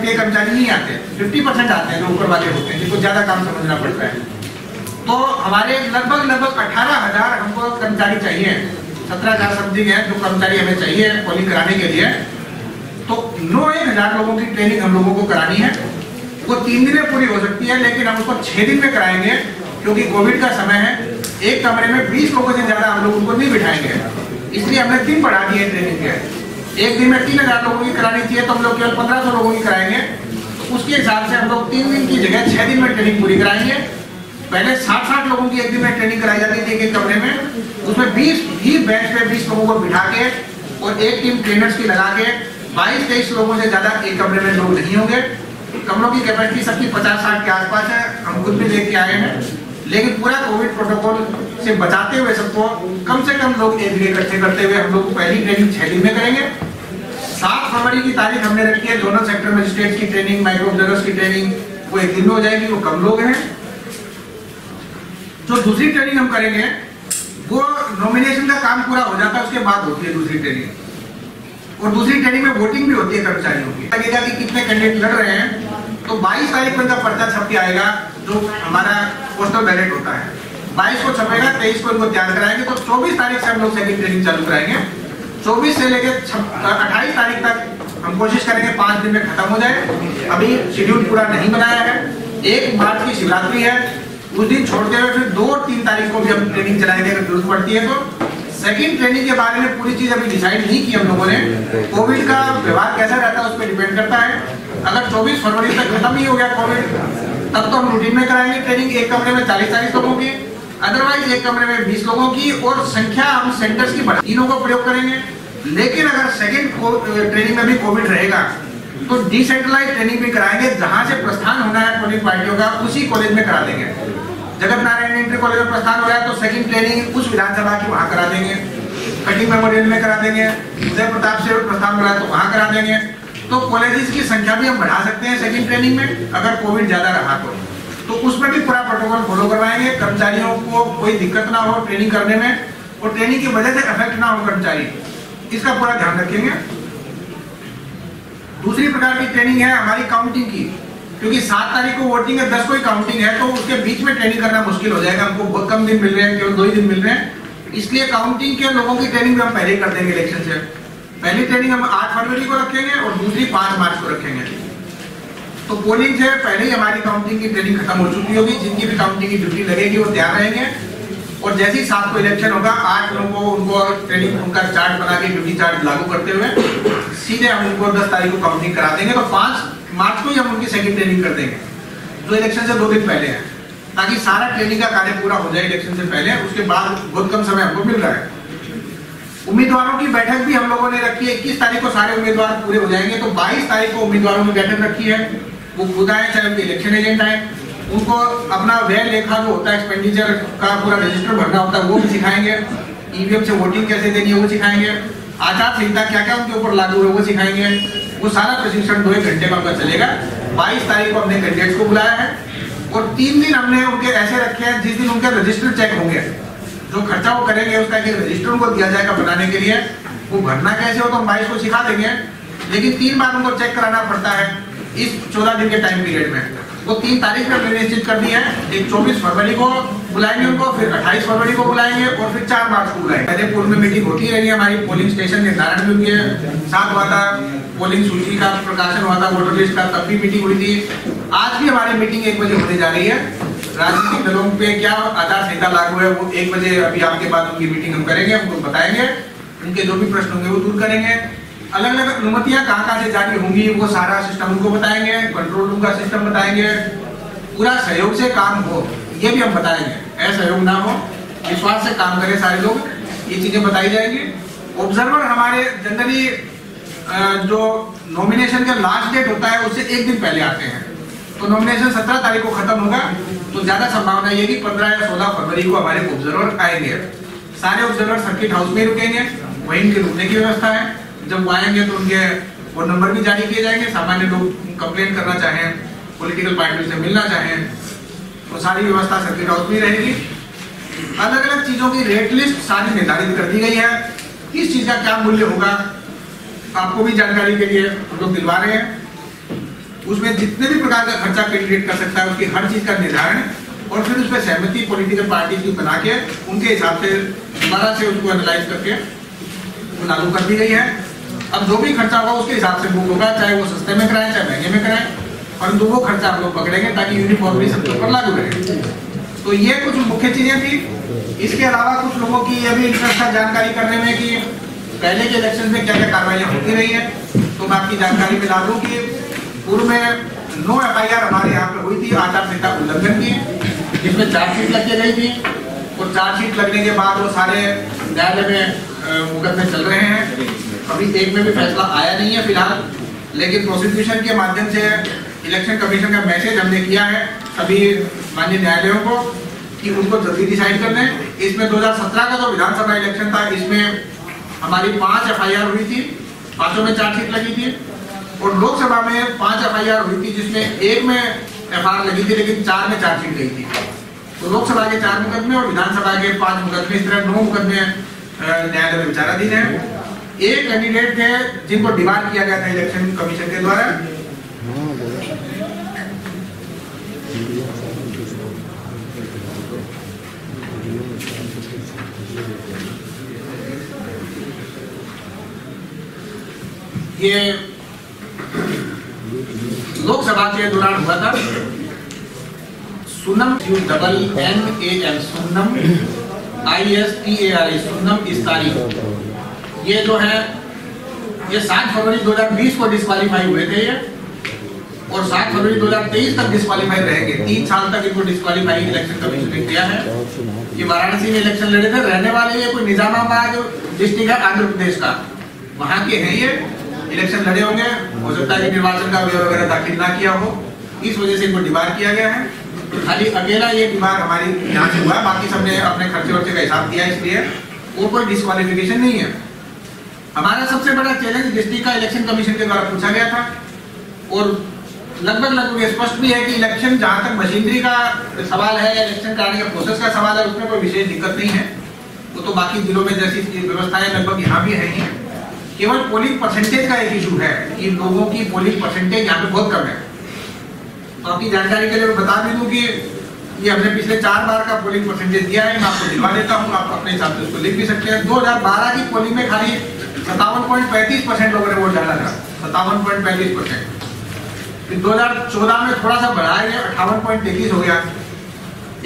के कर्मचारी नहीं आते, 50% आते हैं जो ऊपर वाले होते हैं, जिनको ज्यादा काम समझना पड़ता है। तो हमारे लगभग 18,000 हमको कर्मचारी चाहिए, 17,000 समथिंग है जो कर्मचारी हमें चाहिए पोलिंग कराने के लिए। तो 9-1,000 लोगों की ट्रेनिंग हम लोगों को करानी है। वो 3 दिन में पूरी हो सकती है, लेकिन हम उसको 6 दिन में कराएंगे, क्योंकि कोविड का समय है। एक कमरे में 20 लोगों से ज्यादा हम लोग उनको नहीं बिठाएंगे, इसलिए हमने 3 बढ़ा दिए ट्रेनिंग के। एक दिन में 3,000 लोगों की करानी चाहिए, तो हम लोग केवल 1,500 लोगों की कराएंगे। तो उसके हिसाब से हम लोग 3 दिन की जगह 6 दिन में ट्रेनिंग पूरी कराएंगे। पहले 60 लोगों की एक दिन में ट्रेनिंग कराई जाती थी एक कमरे में, उसमें 20 ही बेंच पे 20 लोगों को बिठा के और एक टीम ट्रेनर्स की लगा के 22-23 लोगों से ज्यादा एक कमरे में लोग नहीं होंगे। कमरों की कैपेसिटी सबकी 50-60 के आसपास है, हम खुद भी लेके आए हैं, लेकिन पूरा कोविड प्रोटोकॉल से बचाते हुए सबको कम से कम लोग एक जगह इकट्ठे करते हुए हम लोग पहली ट्रेनिंग 6 दिन में करेंगे। 7 फरवरी की तारीख हमने रखी है। जोनल सेक्टर मजिस्ट्रेट की ट्रेनिंग, माइक्रो ऑब्जर्वर्स की ट्रेनिंग वो एक दिन में हो जाएगी, वो कम लोग हैं। जो दूसरी ट्रेनिंग हम करेंगे वो नॉमिनेशन का काम पूरा हो जाता है, उसके बाद होती है दूसरी ट्रेनिंग। और दूसरी ट्रेनिंग में वोटिंग भी होती है कर्मचारियों की, लगेगा कि कितने कैंडिडेट लड़ रहे हैं। तो 22 तारीख को इनका पर्चा छप के आएगा, जो हमारा पोस्टल बैलेट होता है। 22 को छपेगा, 23 को इनको तैयार कराएंगे। तो 24 तारीख से हम लोग सेकंड ट्रेनिंग चालू कराएंगे। 24 से लेकर 28 तारीख तक हम कोशिश करेंगे 5 दिन में खत्म हो जाए। अभी शेड्यूल पूरा नहीं बनाया है। 1 मार्च की शिवरात्रि है, उस दिन छोड़ते हुए फिर 2 और 3 तारीख को भी हम ट्रेनिंग चलाएंगे अगर जरूरत पड़ती है तो। सेकंड ट्रेनिंग के बारे में पूरी चीज अभी डिसाइड नहीं की हम लोगों ने। कोविड का व्यवहार कैसा रहता है उस पर डिपेंड करता है। अगर 24 फरवरी तक खत्म ही हो गया कोविड, तब तो हम रूटीन में कराएंगे ट्रेनिंग। एक कमरे में 40-40 लोगों की, अदरवाइज एक कमरे में 20 लोगों की, और संख्या हम सेंटर्स की बढ़ा तीनों को प्रयोग करेंगे। लेकिन अगर सेकंड ट्रेनिंग में भी कोविड रहेगा तो डिसेंट्रलाइज ट्रेनिंग भी कराएंगे। जहां से प्रस्थान होना है पोलिंग पार्टियों का उसी कॉलेज में करा देंगे। जगत नारायण इंटर कॉलेज में प्रस्थान हो रहा है तो सेकंड ट्रेनिंग उस विधानसभा की वहां करा देंगे। कटिंग मेमोरियल में करा देंगे। उदय प्रताप से प्रस्थान हो रहा है तो वहां करा देंगे। तो कॉलेजेस की संख्या भी हम बढ़ा सकते हैं सेकंड ट्रेनिंग में अगर कोविड ज्यादा रहा तो उसमें भी पूरा प्रोटोकॉल फॉलो करवाएंगे। कर्मचारियों को कोई दिक्कत ना हो ट्रेनिंग करने में, और ट्रेनिंग की वजह से अफेक्ट ना हो कर्मचारी, इसका पूरा ध्यान रखेंगे। दूसरी प्रकार की ट्रेनिंग है हमारी काउंटिंग की, क्योंकि 7 तारीख को वोटिंग है, 10 को काउंटिंग है, तो उसके बीच में ट्रेनिंग करना मुश्किल हो जाएगा। हमको बहुत कम दिन मिल रहे हैं, केवल 2 ही दिन मिल रहे हैं। इसलिए काउंटिंग के लोगों की ट्रेनिंग भी हम पहले ही कर देंगे इलेक्शन से। पहली ट्रेनिंग हम 8 फरवरी को रखेंगे और दूसरी 5 मार्च को रखेंगे। तो पोलिंग से पहले ही हमारी काउंटिंग की ट्रेनिंग खत्म हो चुकी होगी। जिनकी भी काउंटिंग की ड्यूटी लगेगी वो तैयार रहेंगे। और जैसे ही 7 को इलेक्शन होगा, 8 लोगों को उनको ट्रेनिंग उनका चार्ट बना के ड्यूटी चार्ट लागू करते हुए सीधे हम उनको 10 तारीख को काउंटिंग करा देंगे। तो 5 मार्च को ही हम उनकी सेकंड ट्रेनिंग कर देंगे, जो इलेक्शन से 2 दिन पहले है, ताकि सारा ट्रेनिंग का कार्य पूरा हो जाए इलेक्शन से पहले। उसके बाद बहुत कम समय हमको मिल रहा है। उम्मीदवारों की बैठक भी हम लोगों ने रखी है। 21 तारीख को सारे उम्मीदवार पूरे हो जाएंगे, तो 22 तारीख को उम्मीदवारों की बैठक रखी है। वो खुद आए चाहे उनके इलेक्शन एजेंट आए, उनको अपना व्यय लेखा जो होता है एक्सपेंडिचर का पूरा रजिस्टर भरना होता है वो भी सिखाएंगे। ईवीएम से वोटिंग कैसे देनी है वो सिखाएंगे। आचार संहिता क्या क्या उनके ऊपर लागू है वो सिखाएंगे। वो सारा प्रशिक्षण 2-1 घंटे का उनका चलेगा। 22 तारीख को हमने कैंडिडेट्स को बुलाया है और 3 दिन हमने उनके ऐसे रखे हैं जिस दिन उनके रजिस्टर चेक होंगे। जो खर्चा वो करेंगे उसका एक रजिस्टर उनको दिया जाएगा बनाने के लिए। वो भरना कैसे हो तो हम 22 को सिखा देंगे, लेकिन 3 बार उनको चेक कराना पड़ता है इस 14 दिन के टाइम पीरियड में। वो 3 तारीख में हमने निश्चित कर दी है। एक 24 फरवरी को बुलाएंगे उनको, फिर 28 फरवरी को बुलाएंगे और फिर 4 मार्च को बुलाएंगे। पहले पूर्व में मीटिंग होती रही है हमारी। पोलिंग स्टेशन निर्धारण भी उनके साथ हुआ था, पोलिंग सूची का प्रकाशन हुआ था, वोटर लिस्ट का, तब भी मीटिंग हुई थी। आज भी हमारी मीटिंग 1 बजे होने जा रही है। राजनीतिक दलों पे क्या आचार संहिता लागू है वो 1 बजे अभी आपके बाद उनकी मीटिंग हम करेंगे, उनको बताएंगे। उनके जो भी प्रश्न होंगे वो दूर करेंगे। अलग अलग अनुमतियां कहाँ से जारी होंगी वो सारा सिस्टम उनको बताएंगे। कंट्रोल रूम का सिस्टम बताएंगे। पूरा सहयोग से काम हो ये भी हम बताएंगे। असहयोग ना हो, विश्वास से काम करें सारे लोग, ये चीजें बताई जाएंगी। ऑब्जर्वर हमारे जनरली जो नॉमिनेशन का लास्ट डेट होता है उससे 1 दिन पहले आते हैं। तो नॉमिनेशन 17 तारीख को खत्म होगा, तो ज्यादा संभावना ये कि 15 या 16 फरवरी को हमारे ऑब्जर्वर आएंगे। सारे ऑब्जर्वर सर्किट हाउस में रुकेंगे, वहीं इनके रुकने की व्यवस्था है। जब वो आएंगे तो उनके फोन नंबर भी जारी किए जाएंगे। सामान्य लोग कंप्लेंट करना चाहें, पॉलिटिकल पार्टी से मिलना चाहें, तो सारी व्यवस्था सर्किट हाउस में रहेगी। अलग अलग चीजों की रेट लिस्ट सारी निर्धारित कर दी गई है। किस चीज का क्या मूल्य होगा आपको भी जानकारी के लिए हम लोग दिलवा रहे हैं। उसमें जितने भी प्रकार का खर्चा कैंडिडेट कर सकता है उसकी हर चीज का निर्धारण और फिर उस पर सहमति पॉलिटिकल पार्टी की बना के उनके हिसाब से दोबारा से उसको एनालाइज करके वो लागू कर दी गई है। अब जो भी खर्चा होगा उसके हिसाब से बुक होगा, चाहे वो सस्ते में कराएं चाहे महंगे में कराएं, परंतु वो खर्चा हम लोग पकड़ेंगे ताकि यूनिफॉर्मली सबके ऊपर लागू रहे। तो ये कुछ मुख्य चीजें थी। इसके अलावा कुछ लोगों की ये भी इंटरेस्ट था जानकारी करने में कि पहले के इलेक्शन में क्या क्या कार्रवाइयां होती रही है। तो मैं आपकी जानकारी में ला दूं कि पूर्व में 9 FIR हमारे यहाँ पे हुई थी आचार संहिता उल्लंघन की, जिसमें चार्जशीट लग गई थी। और चार्जशीट लगने के बाद वो सारे न्यायालय में मुकदमे चल रहे हैं। अभी एक में भी फैसला आया नहीं है फिलहाल, लेकिन प्रोसिक्यूशन के माध्यम से इलेक्शन कमीशन का मैसेज हमने किया है सभी माननीय न्यायालयों को कि उनको जल्दी डिसाइड कर लें। इसमें 2017 का जो विधानसभा इलेक्शन था, इसमें हमारी 5 FIR हुई थी, 5 में चार्जशीट लगी थी, और लोकसभा में 5 FIR हुई थी, जिसमें 1 में FIR लगी थी लेकिन 4 में चार्जशीट गई थी। तो लोकसभा के 4 मुकदमे और विधानसभा के 5 मुकदमे, इस तरह 9 मुकदमे न्यायालय में विचाराधीन है। एक कैंडिडेट थे जिनको डिबार किया गया था इलेक्शन कमीशन के द्वारा। ये लोकसभा के दौरान हुआ था। सुनम NAM सुनम ISTARI सुनम इस्तारी, ये जो है ये 7 फरवरी 2020 को डिस्क्वालीफाई हुए थे ये, और 7 फरवरी 2023 तक डिस्क्वालीफाई रहेंगे। 3 साल तक इनको डिस्क्वालीफाई इलेक्शन कमीशन ने किया है। ये वाराणसी में इलेक्शन लड़े थे। रहने वाले ये कोई निजामाबाद डिस्ट्रिक्ट है आंध्र प्रदेश का, वहां के हैं ये। इलेक्शन लड़े होंगे, हो सकता है कि निर्वाचन का व्यय वगैरह दाखिल ना किया हो, इस वजह से इनको डिबार किया गया है। खाली अकेला ये डिबार हमारी यहाँ से हुआ है, बाकी सबने अपने खर्चे वर्चे का हिसाब दिया, इसलिए वो कोई डिस्क्वालिफिकेशन नहीं है। हमारा सबसे बड़ा चैलेंज डिस्ट्रिक्ट का इलेक्शन कमीशन के द्वारा पूछा गया था, और लगभग स्पष्ट भी है कि इलेक्शन जहां तक मशीनरी का सवाल है या इलेक्शन कराने का प्रोसेस का सवाल है, उसमें कोई विशेष दिक्कत नहीं है। वो तो बाकी जिलों में जैसी व्यवस्थाएं लगभग यहाँ भी है ही। केवल पोलिंग परसेंटेज का एक इशू है कि लोगों की पोलिंग परसेंटेज यहाँ पे बहुत कम है। तो आपकी जानकारी के लिए मैं बता भी दूं कि ये हमने पिछले 4 बार का पोलिंग परसेंटेज दिया है, मैं आपको दिलवा देता हूँ, आप अपने हिसाब से उसको लिख भी सकते हैं। 2012 की पोलिंग में खाली 57.35% लोगों ने वोट डाला था, 57.35%। फिर 2014 में थोड़ा सा बढ़ा है, 58.33 हो गया,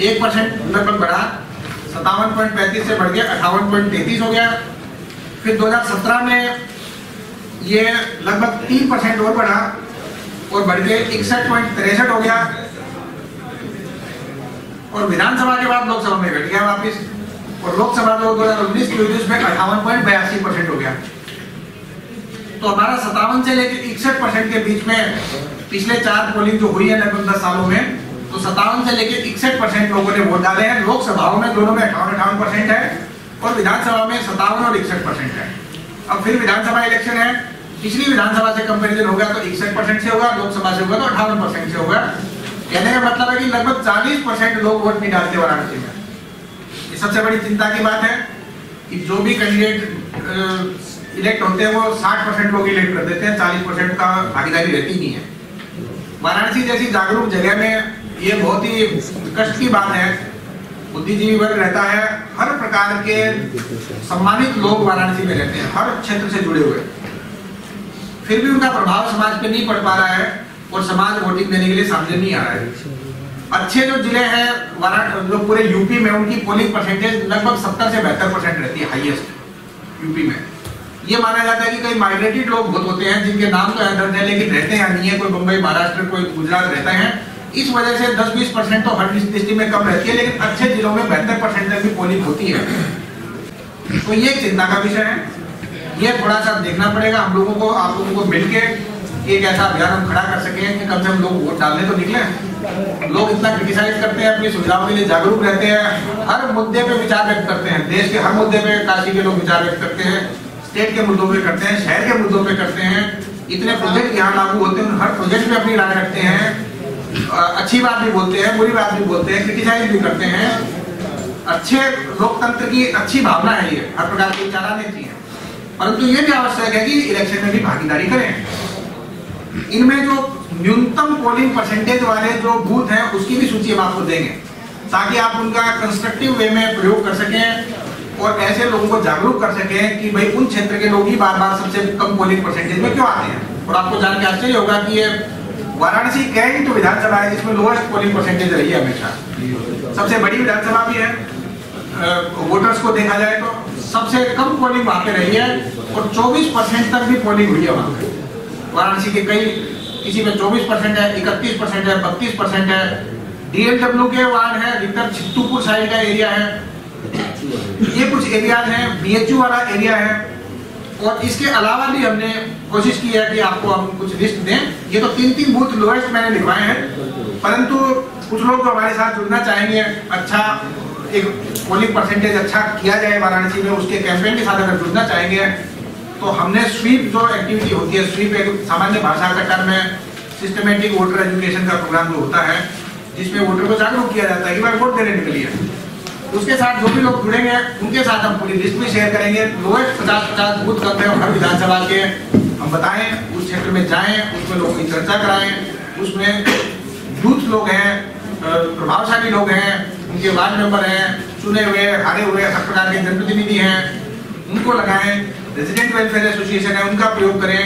1% लगभग बढ़ा, 57.35 से बढ़ गया 58.33 हो गया। फिर 2017 में ये लगभग 3% और बढ़ा और बढ़ के 61.63 हो गया, और विधानसभा के बाद लोकसभा में घट गया वापिस, और लोकसभा में 2019 की वजह में 58.82% हो गया। तो हमारा 57 से लेकर 61% के बीच में पिछले 4 पोलिंग जो हुई है लगभग 10 सालों में, तो 57 से लेकर 61% लोगों ने वोट डाले हैं। लोकसभाओं में दोनों में 58% है, और विधानसभा में 57 और 61% है। अब फिर विधानसभा इलेक्शन है, पिछली विधानसभा से कंपैरिजन होगा तो 61% से होगा, लोकसभा से होगा तो 58% से होगा। कहने का मतलब है कि लगभग 40% लोग वोट नहीं डालते वाराणसी में। ये सबसे बड़ी चिंता की बात है कि जो भी कैंडिडेट इलेक्ट होते हैं वो 60% लोग इलेक्ट कर देते हैं, 40% का भागीदारी रहती नहीं है। वाराणसी जैसी जागरूक जगह में ये बहुत ही कष्ट की बात है। बुद्धिजीवी वर्ग रहता है, हर प्रकार के सम्मानित लोग वाराणसी में रहते हैं, हर क्षेत्र से जुड़े हुए, फिर भी उनका प्रभाव समाज पे नहीं पड़ पा रहा है और समाज वोटिंग देने के लिए सामने नहीं आ रहा है। अच्छे जो जिले हैं वाराणसी, जो पूरे यूपी में, उनकी पोलिंग परसेंटेज लगभग 70 से 72% रहती है, हाईएस्ट यूपी में। ये माना जाता है कि कई माइग्रेटेड लोग बहुत होते हैं जिनके नाम तो दर्ज है लेकिन रहते हैं नहीं है, कोई मुंबई, महाराष्ट्र, कोई गुजरात रहते हैं। इस वजह से 10-20% तो हर डिस्ट्रिक्ट में कम रहती है, लेकिन अच्छे जिलों में 72% तक भी पोलिंग होती है। तो ये चिंता का विषय है। ये थोड़ा सा देखना पड़ेगा हम लोगों को, आप लोगों को मिलके एक ऐसा अभियान हम खड़ा कर सकें कि कम से कम लोग वोट डालने तो निकले। लोग इतना क्रिटिसाइज करते हैं, अपनी सुविधाओं के लिए जागरूक रहते हैं, हर मुद्दे पे विचार व्यक्त करते हैं, देश के हर मुद्दे पे काशी के लोग विचार व्यक्त करते हैं, स्टेट के मुद्दों पे करते हैं, शहर के मुद्दों पे करते हैं। इतने प्रोजेक्ट यहाँ लागू होते हैं, हर प्रोजेक्ट में अपनी राय रखते हैं, अच्छी बात भी बोलते हैं, बुरी बात भी बोलते हैं, क्रिटिसाइज भी करते हैं। अच्छे लोकतंत्र की अच्छी भावना है, ये हर प्रकार की विचार आने चाहिए, परंतु ये भी आवश्यक है कि इलेक्शन में भी भागीदारी करें। इनमें जो न्यूनतम पोलिंग परसेंटेज वाले जो बूथ हैं उसकी भी सूची हम आपको देंगे, ताकि आप उनका कंस्ट्रक्टिव वे में प्रयोग कर सकें और ऐसे लोगों को जागरूक कर सकें कि भाई उन क्षेत्र के लोग ही बार बार सबसे कम पोलिंग परसेंटेज में क्यों आते हैं। और आपको जान के आश्चर्य होगा कि ये वाराणसी कई तो विधानसभा है जिसमें लोएस्ट पोलिंग परसेंटेज रही है हमेशा, सबसे बड़ी विधानसभा भी है। वोटर्स को देखा जाए तो सबसे कम पोलिंग वहां पे रही है और 24% तक भी पोलिंग हुई है वहां पे। वाराणसी के कई, किसी में 24% है, 31% है, 32% है। DLW के वार्ड है, अधिकतर चित्तूपुर साइड का एरिया है, ये कुछ एरियाज हैं, BHU वाला एरिया है। और इसके अलावा भी हमने कोशिश की है कि आपको हम कुछ लिस्ट दें। ये तो 3-3 बूथ लोएस्ट मैंने लिखवाए हैं, परंतु कुछ लोग जो हमारे साथ जुड़ना चाहेंगे, अच्छा एक पोलिंग परसेंटेज अच्छा किया जाए वाराणसी में, उसके कैंपेन के साथ अगर जुड़ना चाहेंगे तो हमने स्वीप जो एक्टिविटी होती है, स्वीप एक सामान्य भाषा का टर्म है, सिस्टमेटिक वोटर एजुकेशन का प्रोग्राम जो होता है जिसमें वोटर को जागरूक किया जाता है कि भाई वोट देने के लिए। उसके साथ जो भी लोग जुड़ेंगे उनके साथ हम पूरी लिस्ट भी शेयर करेंगे। लोएस्ट 50 बूथ कब है हर विधानसभा के हम बताएं, उस क्षेत्र में जाएं, उसमें लोगों की चर्चा कराएं, उसमें यूथ लोग हैं, प्रभावशाली लोग हैं, उनके वार्ड मेंबर हैं, चुने हुए हारे हुए हर प्रकार के जनप्रतिनिधि हैं, उनको लगाएं। रेजिडेंट वेलफेयर एसोसिएशन है उनका प्रयोग करें।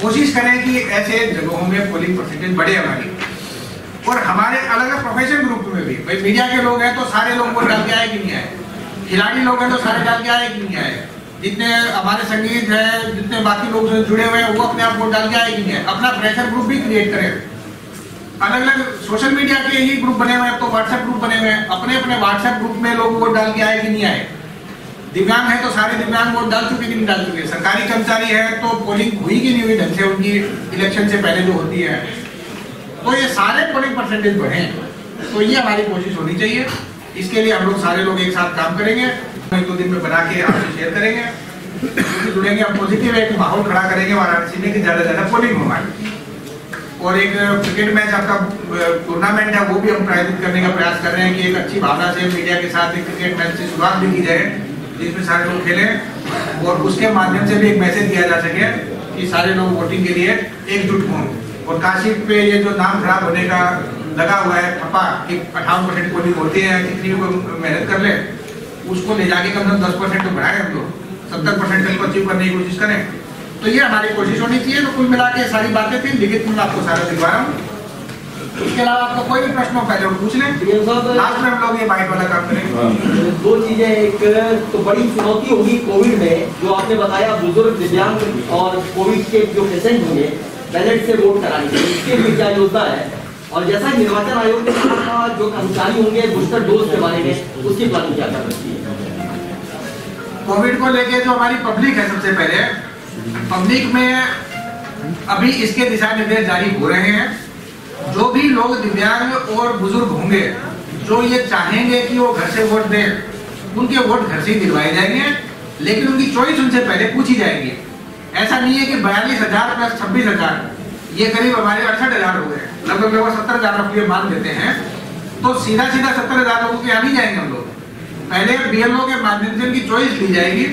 कोशिश करें कि ऐसे जगहों में पोलिंग परसेंटेज बढ़े हमारी। और हमारे अलग अलग प्रोफेशन ग्रुप में भी, भाई मीडिया के लोग हैं तो सारे लोग वोट डाल के आए कि नहीं आए, खिलाड़ी लोग हैं तो सारे डाल के आए कि नहीं आए, जितने हमारे संगीत है, जितने बाकी लोग जुड़े हुए हैं वो अपने आप वोट डाल के आए कि नहीं आए। अपना प्रेशर ग्रुप भी क्रिएट करें। अलग अलग सोशल मीडिया के ही ग्रुप बने हुए हैं, तो व्हाट्सएप ग्रुप बने हुए हैं, अपने अपने व्हाट्सएप ग्रुप में लोग वोट डाल के आए कि नहीं आए। दिव्यांग है तो सारे दिव्यांग वोट डाल चुके कि नहीं डाल चुके। सरकारी कर्मचारी है तो पोलिंग हुई कि नहीं हुई ढंग से उनकी इलेक्शन से पहले जो होती है, तो ये सारे पोलिंग परसेंटेज बढ़े। तो ये हमारी कोशिश होनी चाहिए। इसके लिए हम लोग सारे लोग एक साथ काम करेंगे, 1-2 दिन में बना के आपसे शेयर करेंगे, जुड़ेंगे, हम पॉजिटिव एक माहौल खड़ा करेंगे वाराणसी में कि ज्यादा से ज्यादा पोलिंग हो हमारी। और एक क्रिकेट मैच आपका टूर्नामेंट है वो भी हम प्रायोजित करने का प्रयास कर रहे हैं कि एक अच्छी भावना से मीडिया के साथ एक क्रिकेट मैच की शुरुआत भी की जाए जिसमें सारे लोग खेलें और उसके माध्यम से भी एक मैसेज दिया जा सके कि सारे लोग वोटिंग के लिए एकजुट हों। और काशी पे ये जो नाम खराब होने का लगा हुआ है ठप्पा कि 58% पोलिंग होती है, कितनी भी मेहनत कर ले, उसको ले जाके कम से कम 10% तो बढ़ाएं, हम लोग 70% तक को अचीव करने की कोशिश करें। तो ये हमारी कोशिश होनी चाहिए। तो कुल मिला के सारी बातें थी, लिखित में आपको सारा दिलवा रहा हूँ। इसके अलावा आपको कोई भी प्रश्न हो पहले पूछ लें, लास्ट में हम लोग ये बाइट वाला काम करेंगे। 2 चीजें, एक तो बड़ी चुनौती होगी कोविड में, जो आपने बताया बुजुर्ग, दिव्यांग और कोविड के जो पेशेंट होंगे बैलेट से वोट कराने के लिए, इसके लिए क्या योजना है? और जैसा निर्वाचन आयोग ने कहा जो कर्मचारी होंगे बूस्टर डोज के बारे में, उसकी प्लानिंग क्या कर सकती है? कोविड को लेके जो हमारी पब्लिक है, सबसे पहले पब्लिक में अभी इसके दिशा निर्देश जारी हो रहे हैं। जो भी लोग दिव्यांग और बुजुर्ग होंगे जो ये चाहेंगे कि वो घर से वोट दें, उनके वोट घर से ही दिलवाए जाएंगे, लेकिन उनकी चॉइस उनसे पहले पूछी जाएगी। ऐसा नहीं है कि 42,000 प्लस 26,000, ये करीब हमारे 68,000 हो गए, लगभग 70,000 रुपये मान देते हैं, तो सीधा 70,000 लोगों के यहाँ नहीं जाएंगे हम लोग। पहले BLO के माध्यम से इनकी चॉइस ली जाएगी,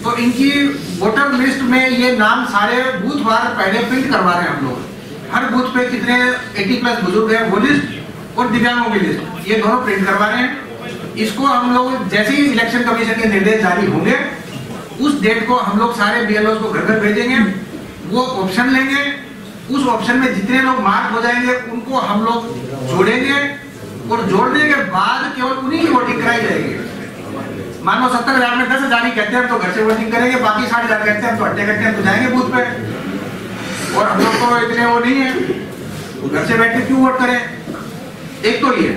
तो इनकी वोटर लिस्ट में ये नाम सारे बूथ वार पहले प्रिंट करवा रहे हैं हम लोग। हर बूथ पे कितने 80 प्लस बुजुर्ग हैं वो लिस्ट और दिव्यांगों की लिस्ट, ये दोनों प्रिंट करवा रहे हैं। इसको हम लोग जैसे ही इलेक्शन कमीशन के निर्देश जारी होंगे उस डेट को हम लोग सारे BLOs को घर घर भेजेंगे, वो ऑप्शन लेंगे, उस ऑप्शन में जितने लोग मार्क हो जाएंगे उनको हम लोग जोड़ेंगे और जोड़ने के बाद केवल उन्हीं की वोटिंग कराई जाएगी। मान लो 70,000 में 10,000 ही कहते हैं तो घर से वोटिंग करेंगे, बाकी 60,000 कहते हैं तो अट्टे हम तो जाएंगे बूथ पे। और हम लोग तो इतने वो नहीं है, घर से बैठ के क्यों वोट करें, एक तो ये।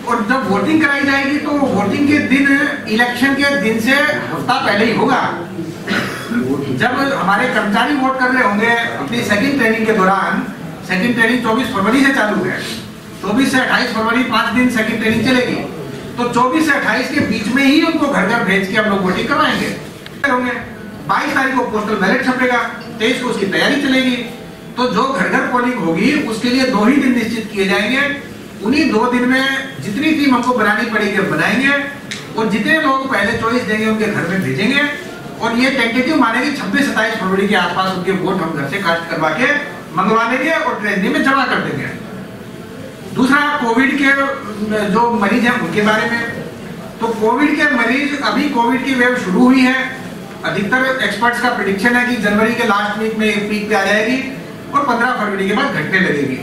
और जब वोटिंग कराई जाएगी तो वोटिंग के दिन, इलेक्शन के दिन से हफ्ता पहले ही होगा। जब हमारे कर्मचारी वोट कर रहे होंगे अपनी सेकंड ट्रेनिंग के दौरान, सेकंड ट्रेनिंग 24 फरवरी से चालू है, 24 से 28 फरवरी 5 दिन सेकंड ट्रेनिंग चलेगी, तो 24 से 28 के बीच में ही उनको घर घर भेज के हम लोग वोटिंग करवाएंगे। 22 तारीख को पोस्टल बैलेट छपेगा, 23 को उसकी तैयारी चलेगी। तो जो घर घर पोलिंग होगी उसके लिए 2 ही दिन निश्चित किए जाएंगे। उन्हीं 2 दिन में जितनी टीम हमको बनानी पड़ेगी बनाएंगे और जितने लोग पहले चॉइस देंगे उनके घर में भेजेंगे। और ये टेंटेटिव मानेगी 26-27 फरवरी के आसपास उनके वोट हम घर से कास्ट करवा के मंगवा लेंगे और ट्रेनिंग में जमा कर देंगे। दूसरा, कोविड के जो मरीज हैं उनके बारे में, तो कोविड के मरीज, अभी कोविड की वेव शुरू हुई है, अधिकतर एक्सपर्ट्स का प्रेडिक्शन है कि जनवरी के लास्ट वीक में एक पीक पे आ जाएगी और 15 फरवरी के बाद घटने लगेगी।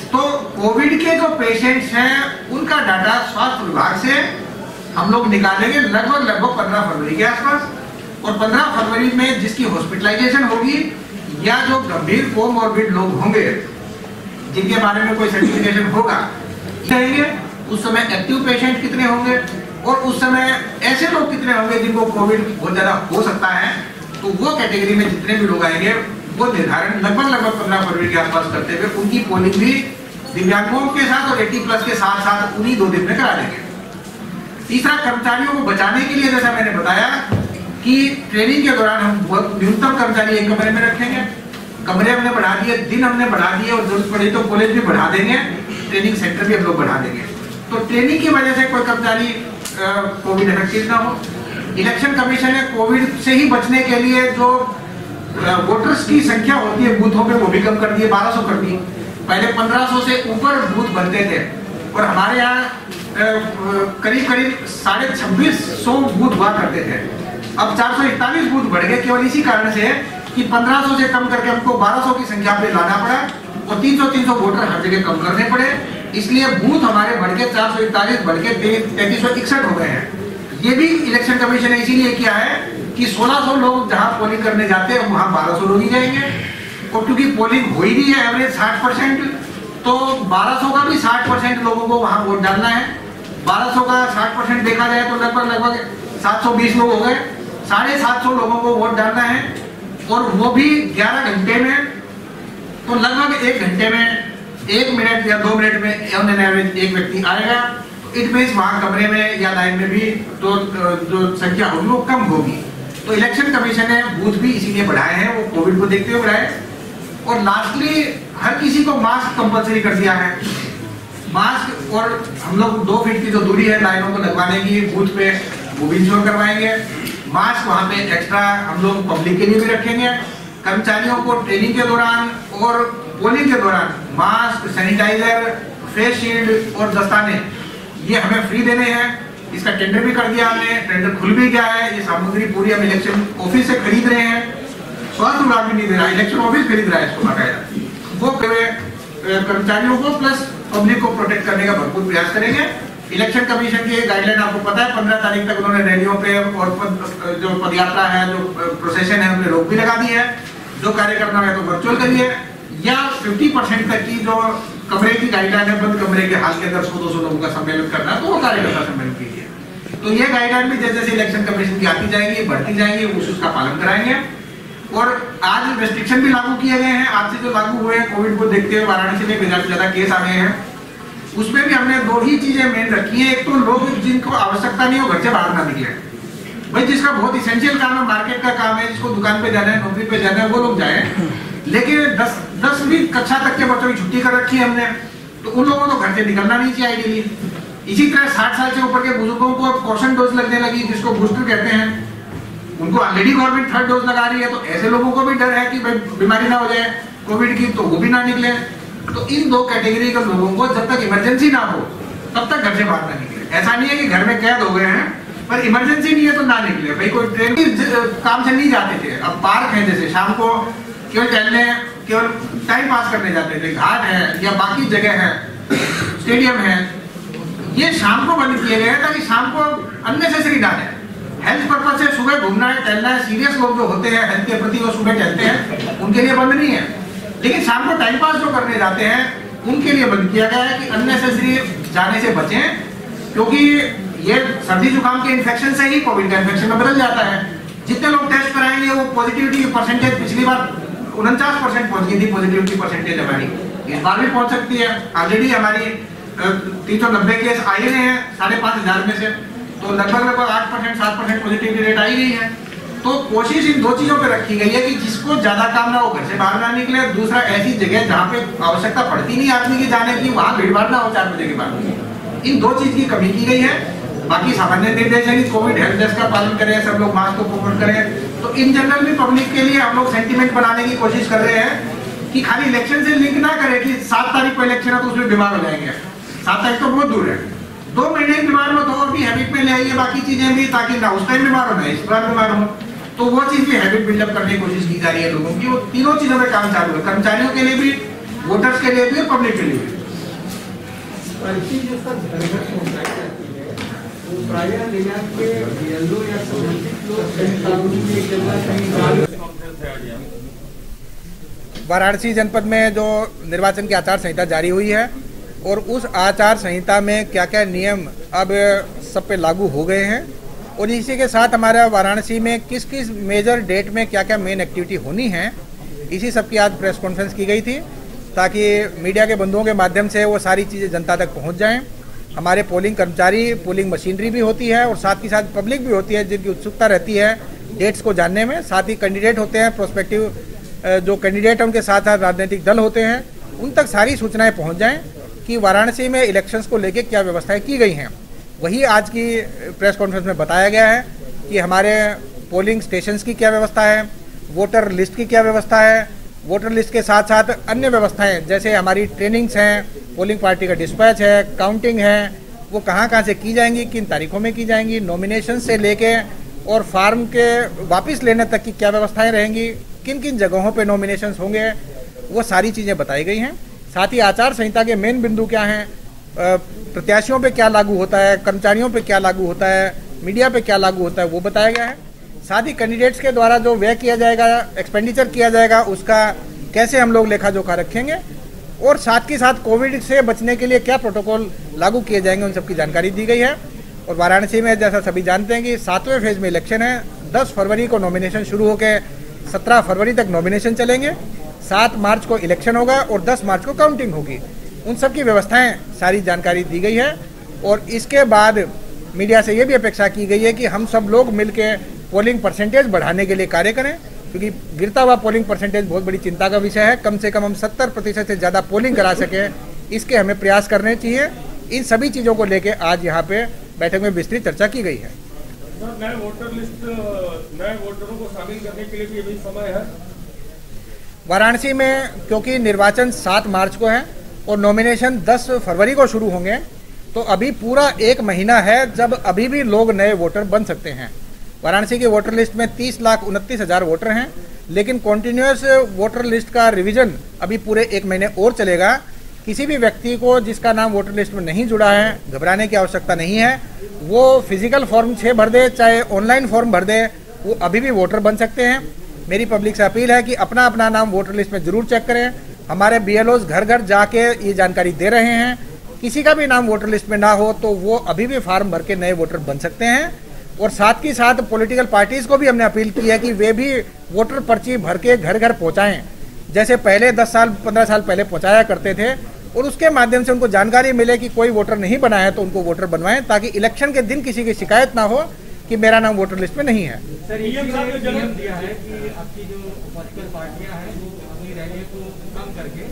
तो कोविड के जो पेशेंट्स हैं उनका डाटा स्वास्थ्य विभाग से हम लोग निकालेंगे लगभग 15 फरवरी के आसपास। और 15 फरवरी में जिसकी हॉस्पिटलाइजेशन होगी या जो गंभीर कोमॉर्बिड लोग होंगे जिनके बारे में कोई सर्टिफिकेशन होगा, उस समय एक्टिव पेशेंट कितने होंगे और उस समय ऐसे लोग कितने होंगे जिनको कोविड बहुत ज्यादा हो सकता है, तो वो कैटेगरी में जितने भी लोग आएंगे वो निर्धारण लगभग 15 फरवरी के आसपास करते हुए उनकी पोलिंग भी दिव्यांगों के साथ और 80+ के साथ साथ उन्हीं 2 दिन में करा देंगे। तीसरा, कर्मचारियों को बचाने के लिए जैसा मैंने बताया कि ट्रेनिंग के दौरान हम न्यूनतम कर्मचारी एक कमरे में रखेंगे। कमरे हमने बढ़ा दिए, दिन हमने बढ़ा दिए और जरूरत पड़ी तो कॉलेज भी बढ़ा देंगे, ट्रेनिंग सेंटर भी हम लोग बढ़ा देंगे। तो ट्रेनिंग की वजह से कोई कर्मचारी कोविड इफेक्टिव ना हो। इलेक्शन कमीशन ने कोविड से ही बचने के लिए जो वोटर्स की संख्या होती है बूथों पे वो भी कम कर दिए, 1200 कर दी। पहले 1500 से ऊपर बूथ बनते थे और हमारे यहाँ करीब 2650 बूथ हुआ करते थे। अब 441 बूथ बढ़ गए केवल इसी कारण से कि 1500 से कम करके हमको 1200 की संख्या पे लाना पड़ा और 300 वोटर हर जगह कम करने पड़े। इसलिए बूथ हमारे बढ़ के 441 बढ़ के 3361 हो गए हैं। ये भी इलेक्शन कमीशन ने इसीलिए किया है कि 1600 लोग जहां पोलिंग करने जाते हैं वहां 1200 लोग ही जाएंगे और क्योंकि पोलिंग हो ही रही है एवरेज 60%, तो 1200 का भी 60% लोगों को वहां वोट डालना है। 1200 का 60% देखा जाए तो लगभग 720 लोग हो गए। 750 लोगों को वोट डालना है और वो भी 11 घंटे में, तो लगभग 1 घंटे में 1 मिनट या 2 मिनट में एवरेज एक व्यक्ति आएगा। इट मीन्स वहां कमरे में या लाइन में भी तो जो संख्या होगी वो कम होगी। तो इलेक्शन कमीशन ने बूथ भी इसीलिए बढ़ाए हैं, वो कोविड को देखते हुए बढ़ाए। और लास्टली हर किसी को मास्क कंपलसरी कर दिया है। मास्क और हम लोग 2 फीट की जो दूरी है लाइनों को लगवाने की बूथ पे वो भी इंश्योर करवाएंगे। मास्क वहां पे एक्स्ट्रा हम लोग पब्लिक के लिए भी रखेंगे। कर्मचारियों को ट्रेनिंग के दौरान और पोलिंग के दौरान मास्क, सैनिटाइजर, फेस शील्ड और दस्ताने ये हमें फ्री देने हैं। इसका टेंडर भी कर दिया हमने, टेंडर खुल भी गया है। ये सामग्री पूरी हम इलेक्शन ऑफिस से खरीद रहे हैं, स्वास्थ्य विभाग भी नहीं दे रहा, इलेक्शन ऑफिस खरीद रहा है इसको बाकायदा। वो कर्मचारियों को प्लस पब्लिक को प्रोटेक्ट करने का भरपूर प्रयास करेंगे। इलेक्शन कमीशन की गाइडलाइन आपको पता है, 15 तारीख तक उन्होंने रैलियों पे और जो पदयात्रा है, जो प्रोसेशन है, उनमें रोक भी लगा दी है। जो कार्य करना है तो वर्चुअल करिए या 50% तक की जो कमरे की गाइडलाइन है, बंद कमरे के हाल के अंदर 100-200 लोगों का सम्मेलन करना है तो वो कार्यकर्ता सम्मेलन कीजिए। तो ये गाइडलाइन भी जैसे जैसे इलेक्शन कमीशन की आती जाएंगी, बढ़ती जाएंगी, उसका पालन कराएंगे। और आज रेस्ट्रिक्शन भी लागू किए गए हैं। आज से जो लागू हुए हैं कोविड को देखते हुए वाराणसी में ज्यादा केस आ गए हैं। उसमें भी हमने 2 ही चीजें मेन रखी है। एक तो लोग जिनको आवश्यकता नहीं हो घर से बाहर ना निकले, भाई जिसका बहुत इसेंशियल काम है, मार्केट का काम है, जिसको दुकान पे जाना है, नौकरी पे जाना है, वो लोग जाए। लेकिन 10वीं कक्षा तक के बच्चों की छुट्टी कर रखी है हमने, तो उन लोगों को घर से निकलना नहीं चाहिए आइडियली। इसी तरह 60 साल से ऊपर के बुजुर्गों को कॉशन डोज लगने लगी, जिसको बूस्टर कहते हैं, उनको ऑलरेडी गवर्नमेंट 3rd डोज लगा रही है, तो ऐसे लोगों को भी डर है कि भाई बीमारी ना हो जाए कोविड की, तो वो भी ना निकले। तो इन 2 कैटेगरी के लोगों को जब तक इमरजेंसी ना हो तब तक घर से बाहर ना निकले। ऐसा नहीं है कि घर में कैद हो गए हैं पर इमरजेंसी नहीं है तो ना निकले। भाई कोई ट्रेन काम से नहीं जाते थे, अब पार्क है, जैसे शाम को केवल टहलने, केवल टाइम पास करने जाते थे, घाट है या बाकी जगह है, स्टेडियम है, ये शाम को बंद किए गए हैं ताकि शाम को अननेसेसरी ना है। हेल्थ पर्पज से सुबह घूमना है, टहलना है, सीरियस लोग जो होते हैं हेल्थ के प्रति वो सुबह टहलते हैं, उनके लिए बंद नहीं है। लेकिन शाम को टाइम पास जो करने जाते हैं उनके लिए बंद किया गया है कि अननेसेसरी जाने से बचें, क्योंकि ये सर्दी जुकाम के इन्फेक्शन से ही कोविड का इन्फेक्शन में बदल जाता है। जितने लोग टेस्ट कराएंगे वो पॉजिटिविटी की परसेंटेज पिछली बार 49% पहुंच गई थी पॉजिटिविटी परसेंटेज हमारी, इस बार भी पहुंच सकती है। ऑलरेडी हमारी 390 केस आए हुए हैं 5,500 में से, तो लगभग 8% 7% पॉजिटिविटी रेट आई गई है। तो कोशिश इन 2 चीजों पे रखी गई है कि जिसको ज्यादा काम ना हो घर से बाहर ना निकले, दूसरा ऐसी जगह जहाँ पे आवश्यकता पड़ती नहीं आदमी की जाने की, वहां भीड़ भाड़ ना हो 4 बजे के बाद। इन 2 चीज की कमी की गई है। बाकी सामान्य निर्देश है कि कोविड हेल्प डेस्क का पालन करें, सब लोग मास्क को प्रोमोट करें। तो इन जनरल भी पब्लिक के लिए हम लोग सेंटिमेंट बनाने की कोशिश कर रहे हैं कि खाली इलेक्शन से लिंक ना करें कि 7 तारीख को इलेक्शन है तो उसमें बीमार हो जाएंगे। 7 तारीख तो बहुत दूर है, 2 महीने बीमार हो तो भी हैबिट में ले आइए बाकी चीजें भी, ताकि ना उस टाइम बीमार हो ना इस बार बीमार हो। तो वो चीज भी हैबिट बिल्डअप करने की कोशिश की जा रही है लोगों की। वो तीनों चीजों में काम चालू है, कर्मचारियों के लिए भी, वोटर्स के लिए भी और पब्लिक के लिए भी। वाराणसी जनपद में जो निर्वाचन की आचार संहिता जारी हुई है और उस आचार संहिता में क्या क्या नियम अब सब पे लागू हो गए हैं और इसी के साथ हमारा वाराणसी में किस किस मेजर डेट में क्या क्या मेन एक्टिविटी होनी है, इसी सब की आज प्रेस कॉन्फ्रेंस की गई थी। ताकि मीडिया के बंधुओं के माध्यम से वो सारी चीज़ें जनता तक पहुंच जाएं। हमारे पोलिंग कर्मचारी, पोलिंग मशीनरी भी होती है और साथ ही साथ पब्लिक भी होती है जिनकी उत्सुकता रहती है डेट्स को जानने में। साथ ही कैंडिडेट होते हैं, प्रोस्पेक्टिव जो कैंडिडेट हैं उनके साथ साथ राजनीतिक दल होते हैं, उन तक सारी सूचनाएं पहुंच जाएं कि वाराणसी में इलेक्शंस को लेकर क्या व्यवस्थाएं की गई हैं। वही आज की प्रेस कॉन्फ्रेंस में बताया गया है कि हमारे पोलिंग स्टेशंस की क्या व्यवस्था है, वोटर लिस्ट की क्या व्यवस्था है, वोटर लिस्ट के साथ साथ अन्य व्यवस्थाएं जैसे हमारी ट्रेनिंग्स हैं, पोलिंग पार्टी का डिस्पैच है, काउंटिंग है, वो कहाँ कहाँ से की जाएंगी, किन तारीखों में की जाएंगी, नॉमिनेशन से लेके और फार्म के वापस लेने तक की क्या व्यवस्थाएं रहेंगी, किन किन जगहों पे नॉमिनेशंस होंगे, वो सारी चीज़ें बताई गई हैं। साथ ही आचार संहिता के मेन बिंदु क्या हैं, प्रत्याशियों पे क्या लागू होता है, कर्मचारियों पे क्या लागू होता है, मीडिया पे क्या लागू होता है, वो बताया गया है। साथ ही कैंडिडेट्स के द्वारा जो व्यय किया जाएगा, एक्सपेंडिचर किया जाएगा, उसका कैसे हम लोग लेखा जोखा रखेंगे और साथ ही साथ कोविड से बचने के लिए क्या प्रोटोकॉल लागू किए जाएंगे, उन सब की जानकारी दी गई है। और वाराणसी में जैसा सभी जानते हैं कि 7वें फेज में इलेक्शन है। 10 फरवरी को नॉमिनेशन शुरू होकर 17 फरवरी तक नॉमिनेशन चलेंगे। 7 मार्च को इलेक्शन होगा और 10 मार्च को काउंटिंग होगी। उन सब की व्यवस्थाएं सारी जानकारी दी गई है और इसके बाद मीडिया से ये भी अपेक्षा की गई है कि हम सब लोग मिलकर पोलिंग परसेंटेज बढ़ाने के लिए कार्य करें, क्योंकि गिरता हुआ पोलिंग परसेंटेज बहुत बड़ी चिंता का विषय है। कम से कम हम 70% से ज़्यादा पोलिंग करा सकें, इसके हमें प्रयास करने चाहिए। इन सभी चीज़ों को लेकर आज यहाँ पे बैठक में विस्तृत चर्चा की गई है। नए वोटर लिस्ट, नए वोटरों को शामिल करने के लिए भी अभी समय है। वाराणसी में क्योंकि निर्वाचन 7 मार्च को है और नॉमिनेशन 10 फरवरी को शुरू होंगे, तो अभी पूरा 1 महीना है जब अभी भी लोग नए वोटर बन सकते हैं। वाराणसी की वोटर लिस्ट में 30,29,000 वोटर हैं, लेकिन कॉन्टिन्यूस वोटर लिस्ट का रिवीजन अभी पूरे 1 महीने और चलेगा। किसी भी व्यक्ति को जिसका नाम वोटर लिस्ट में नहीं जुड़ा है, घबराने की आवश्यकता नहीं है। वो फिजिकल फॉर्म 6 भर दे, चाहे ऑनलाइन फॉर्म भर दे, वो अभी भी वोटर बन सकते हैं। मेरी पब्लिक से अपील है कि अपना अपना नाम वोटर लिस्ट में जरूर चेक करें। हमारे BLOs घर घर जाके ये जानकारी दे रहे हैं। किसी का भी नाम वोटर लिस्ट में ना हो तो वो अभी भी फार्म भर के नए वोटर बन सकते हैं। और साथ ही साथ पॉलिटिकल पार्टीज को भी हमने अपील की है कि वे भी वोटर पर्ची भर के घर घर पहुंचाएं, जैसे पहले 10 साल 15 साल पहले पहुंचाया करते थे, और उसके माध्यम से उनको जानकारी मिले कि कोई वोटर नहीं बना है तो उनको वोटर बनवाएं, ताकि इलेक्शन के दिन किसी की शिकायत ना हो कि मेरा नाम वोटर लिस्ट में नहीं है। सर, ये नियम दिया है कि आपकी जो पॉलिटिकल पार्टियां हैं वो अपनी रैली को कम करके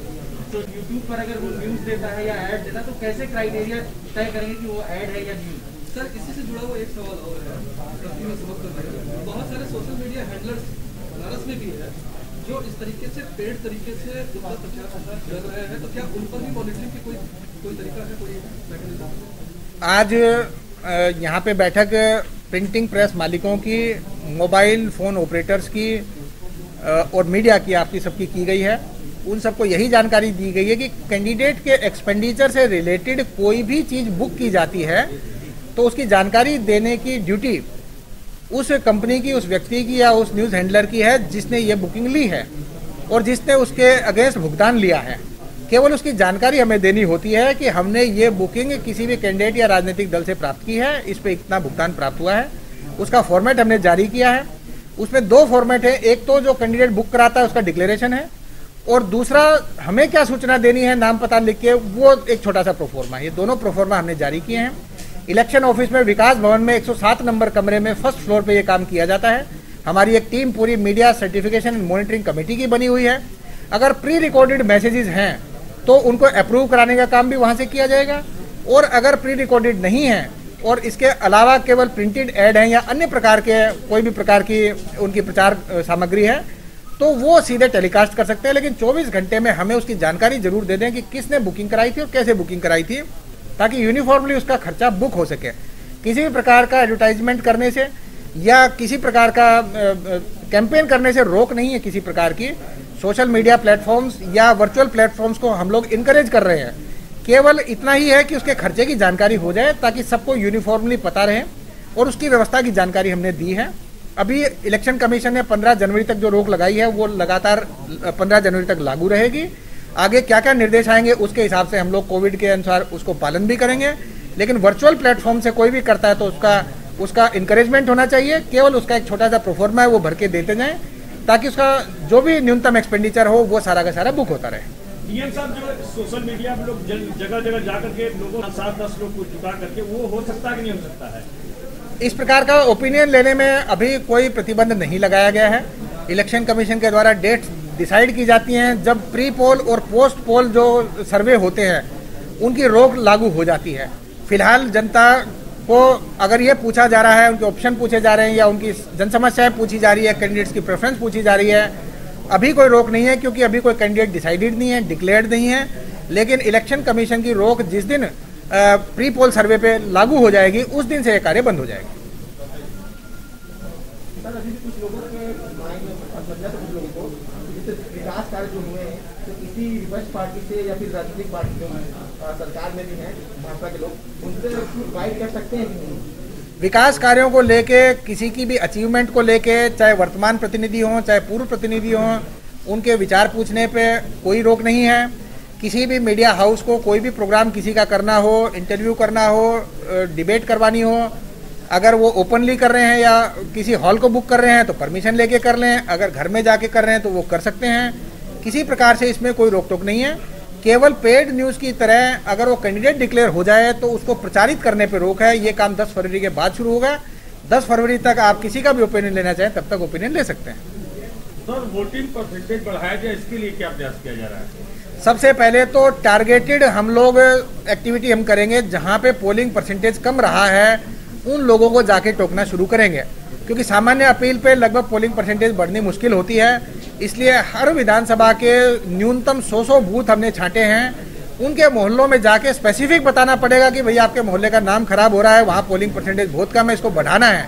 तो यूट्यूब पर अगर वो न्यूज देता है या ऐड देता है तो कैसे क्राइटेरिया तय करेंगे कि वो ऐड है या न्यूज? सर, इसी से जुड़ा हुआ एक सवाल और है, में सबक कर रहे हैं। बहुत सारे सोशल मीडिया हैंडलर्स बनारस में भी है जो इस तरीके से पेड तरीके से उनका प्रचार प्रसार कर रहे हैं, तो क्या उन पर भी मॉनिटरिंग की कोई तरीका है, कोई मैकेनिज्म? आज यहाँ पे बैठक प्रिंटिंग प्रेस मालिकों की, मोबाइल फ़ोन ऑपरेटर्स की और मीडिया की, आपकी सबकी की गई है। उन सबको यही जानकारी दी गई है कि कैंडिडेट के एक्सपेंडिचर से रिलेटेड कोई भी चीज़ बुक की जाती है तो उसकी जानकारी देने की ड्यूटी उस कंपनी की, उस व्यक्ति की या उस न्यूज़ हैंडलर की है जिसने ये बुकिंग ली है और जिसने उसके अगेंस्ट भुगतान लिया है। केवल उसकी जानकारी हमें देनी होती है कि हमने ये बुकिंग किसी भी कैंडिडेट या राजनीतिक दल से प्राप्त की है, इस पे इतना भुगतान प्राप्त हुआ है। उसका फॉर्मेट हमने जारी किया है। उसमें 2 फॉर्मेट है, एक तो जो कैंडिडेट बुक कराता है उसका डिक्लेरेशन है, और दूसरा हमें क्या सूचना देनी है नाम पता लिख के, वो एक छोटा सा प्रोफॉर्मा है। ये दोनों प्रोफॉर्मा हमने जारी किए हैं। इलेक्शन ऑफिस में विकास भवन में 107 नंबर कमरे में फर्स्ट फ्लोर पे ये काम किया जाता है। हमारी एक टीम पूरी media certification and monitoring committee की बनी हुई है। अगर प्री रिकॉर्डेड मैसेजेस हैं तो उनको अप्रूव कराने का काम भी वहाँ से किया जाएगा, और अगर प्री रिकॉर्डेड नहीं है और इसके अलावा केवल प्रिंटेड ऐड है या अन्य प्रकार के कोई भी प्रकार की उनकी प्रचार सामग्री है तो वो सीधे टेलीकास्ट कर सकते हैं। लेकिन 24 घंटे में हमें उसकी जानकारी जरूर दे दें कि किसने बुकिंग कराई थी और कैसे बुकिंग कराई थी, ताकि यूनिफॉर्मली उसका खर्चा बुक हो सके। किसी भी प्रकार का एडवर्टाइजमेंट करने से या किसी प्रकार का कैंपेन करने से रोक नहीं है किसी प्रकार की। सोशल मीडिया प्लेटफॉर्म्स या वर्चुअल प्लेटफॉर्म्स को हम लोग इनकरेज कर रहे हैं। केवल इतना ही है कि उसके खर्चे की जानकारी हो जाए ताकि सबको यूनिफॉर्मली पता रहे, और उसकी व्यवस्था की जानकारी हमने दी है। अभी इलेक्शन कमीशन ने 15 जनवरी तक जो रोक लगाई है वो लगातार 15 जनवरी तक लागू रहेगी। आगे क्या क्या निर्देश आएंगे उसके हिसाब से हम लोग कोविड के अनुसार उसको पालन भी करेंगे। लेकिन वर्चुअल प्लेटफॉर्म से कोई भी करता है तो उसका इंकरेजमेंट होना चाहिए। केवल उसका एक छोटा सा प्रोफॉर्मा है वो भर के देते जाएं ताकि उसका जो भी न्यूनतम एक्सपेंडिचर हो वो सारा का सारा बुक होता रहे। डीएम साहब जो सोशल मीडिया में लोग जगह जगह जाकर के लोगों 7-10 लोग को जुटा करके वो हो सकता है कि नहीं हो सकता है? इस प्रकार का ओपिनियन लेने में अभी कोई प्रतिबंध नहीं लगाया गया है। इलेक्शन कमीशन के द्वारा डेट्स डिसाइड की जाती हैं। जब प्री पोल और पोस्ट पोल जो सर्वे होते हैं उनकी रोक लागू हो जाती है। फिलहाल जनता को अगर ये पूछा जा रहा है, उनके ऑप्शन पूछे जा रहे हैं या उनकी जनसमस्याएं पूछी जा रही है, कैंडिडेट्स की प्रेफरेंस पूछी जा रही है, अभी कोई रोक नहीं है क्योंकि अभी कोई कैंडिडेट डिसाइडेड नहीं है, डिक्लेयर्ड नहीं है। लेकिन इलेक्शन कमीशन की रोक जिस दिन प्री पोल सर्वे पे लागू हो जाएगी उस दिन से ये कार्य बंद हो जाएगा। सर अभी कुछ लोगों के माइंड में समझा तो कुछ लोगों को जैसे विकास कार्य जो हुए हैं तो किसी विपक्ष पार्टी से या फिर राजनीतिक पार्टी जो सरकार में भी है भाजपा के लोग उनसे फाइट कर सकते हैं कि नहीं? विकास कार्यों को लेके किसी की भी अचीवमेंट को लेके चाहे वर्तमान प्रतिनिधि हों चाहे पूर्व प्रतिनिधि हों उनके विचार पूछने पे कोई रोक नहीं है। किसी भी मीडिया हाउस को कोई भी प्रोग्राम किसी का करना हो, इंटरव्यू करना हो, डिबेट करवानी हो, अगर वो ओपनली कर रहे हैं या किसी हॉल को बुक कर रहे हैं तो परमिशन लेके कर लें, अगर घर में जाके कर रहे हैं तो वो कर सकते हैं। किसी प्रकार से इसमें कोई रोक टोक नहीं है। केवल पेड न्यूज़ की तरह अगर वो कैंडिडेट डिक्लेयर हो जाए तो उसको प्रचारित करने पर रोक है। ये काम 10 फरवरी के बाद शुरू होगा। 10 फरवरी तक आप किसी का भी ओपिनियन लेना चाहें तब तक ओपिनियन ले सकते हैं। सर वोटिंग परसेंटेज बढ़ाया जाए इसके लिए क्या प्रयास किया जा रहा है? सबसे पहले तो टारगेटेड हम लोग एक्टिविटी हम करेंगे। जहां पे पोलिंग परसेंटेज कम रहा है उन लोगों को जाके टोकना शुरू करेंगे क्योंकि सामान्य अपील पे लगभग पोलिंग परसेंटेज बढ़नी मुश्किल होती है। इसलिए हर विधानसभा के न्यूनतम 100 बूथ हमने छांटे हैं। उनके मोहल्लों में जाके स्पेसिफिक बताना पड़ेगा कि भैया आपके मोहल्ले का नाम खराब हो रहा है, वहाँ पोलिंग परसेंटेज बहुत कम है, इसको बढ़ाना है।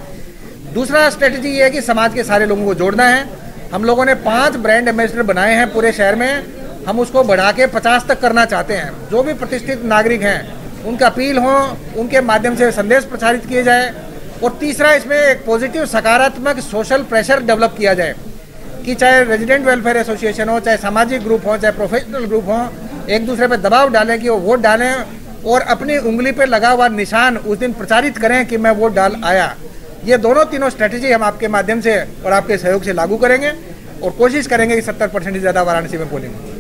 दूसरा स्ट्रेटजी ये है कि समाज के सारे लोगों को जोड़ना है। हम लोगों ने 5 ब्रांड एम्बेसडर बनाए हैं पूरे शहर में। हम उसको बढ़ा के 50 तक करना चाहते हैं। जो भी प्रतिष्ठित नागरिक हैं उनका अपील हो, उनके माध्यम से संदेश प्रचारित किए जाए। और तीसरा इसमें एक पॉजिटिव सकारात्मक सोशल प्रेशर डेवलप किया जाए कि चाहे रेजिडेंट वेलफेयर एसोसिएशन हो, चाहे सामाजिक ग्रुप हो, चाहे प्रोफेशनल ग्रुप हो, एक दूसरे पर दबाव डालें कि वो वोट डालें और अपनी उंगली पे लगा हुआ निशान उस दिन प्रचारित करें कि मैं वोट डाल आया। ये दोनों तीनों स्ट्रेटेजी हम आपके माध्यम से और आपके सहयोग से लागू करेंगे और कोशिश करेंगे कि 70% से ज़्यादा वाराणसी में पोलिंग हो।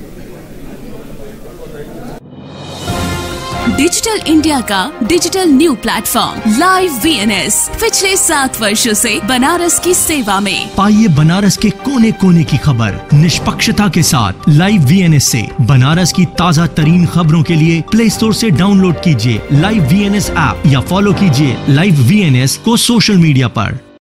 डिजिटल इंडिया का digital new platform live VNS पिछले 7 वर्षों से बनारस की सेवा में। पाइए बनारस के कोने कोने की खबर निष्पक्षता के साथ। लाइव VNS से बनारस की ताज़ा तरीन खबरों के लिए प्ले स्टोर से डाउनलोड कीजिए लाइव VNS ऐप या फॉलो कीजिए लाइव VNS को सोशल मीडिया पर।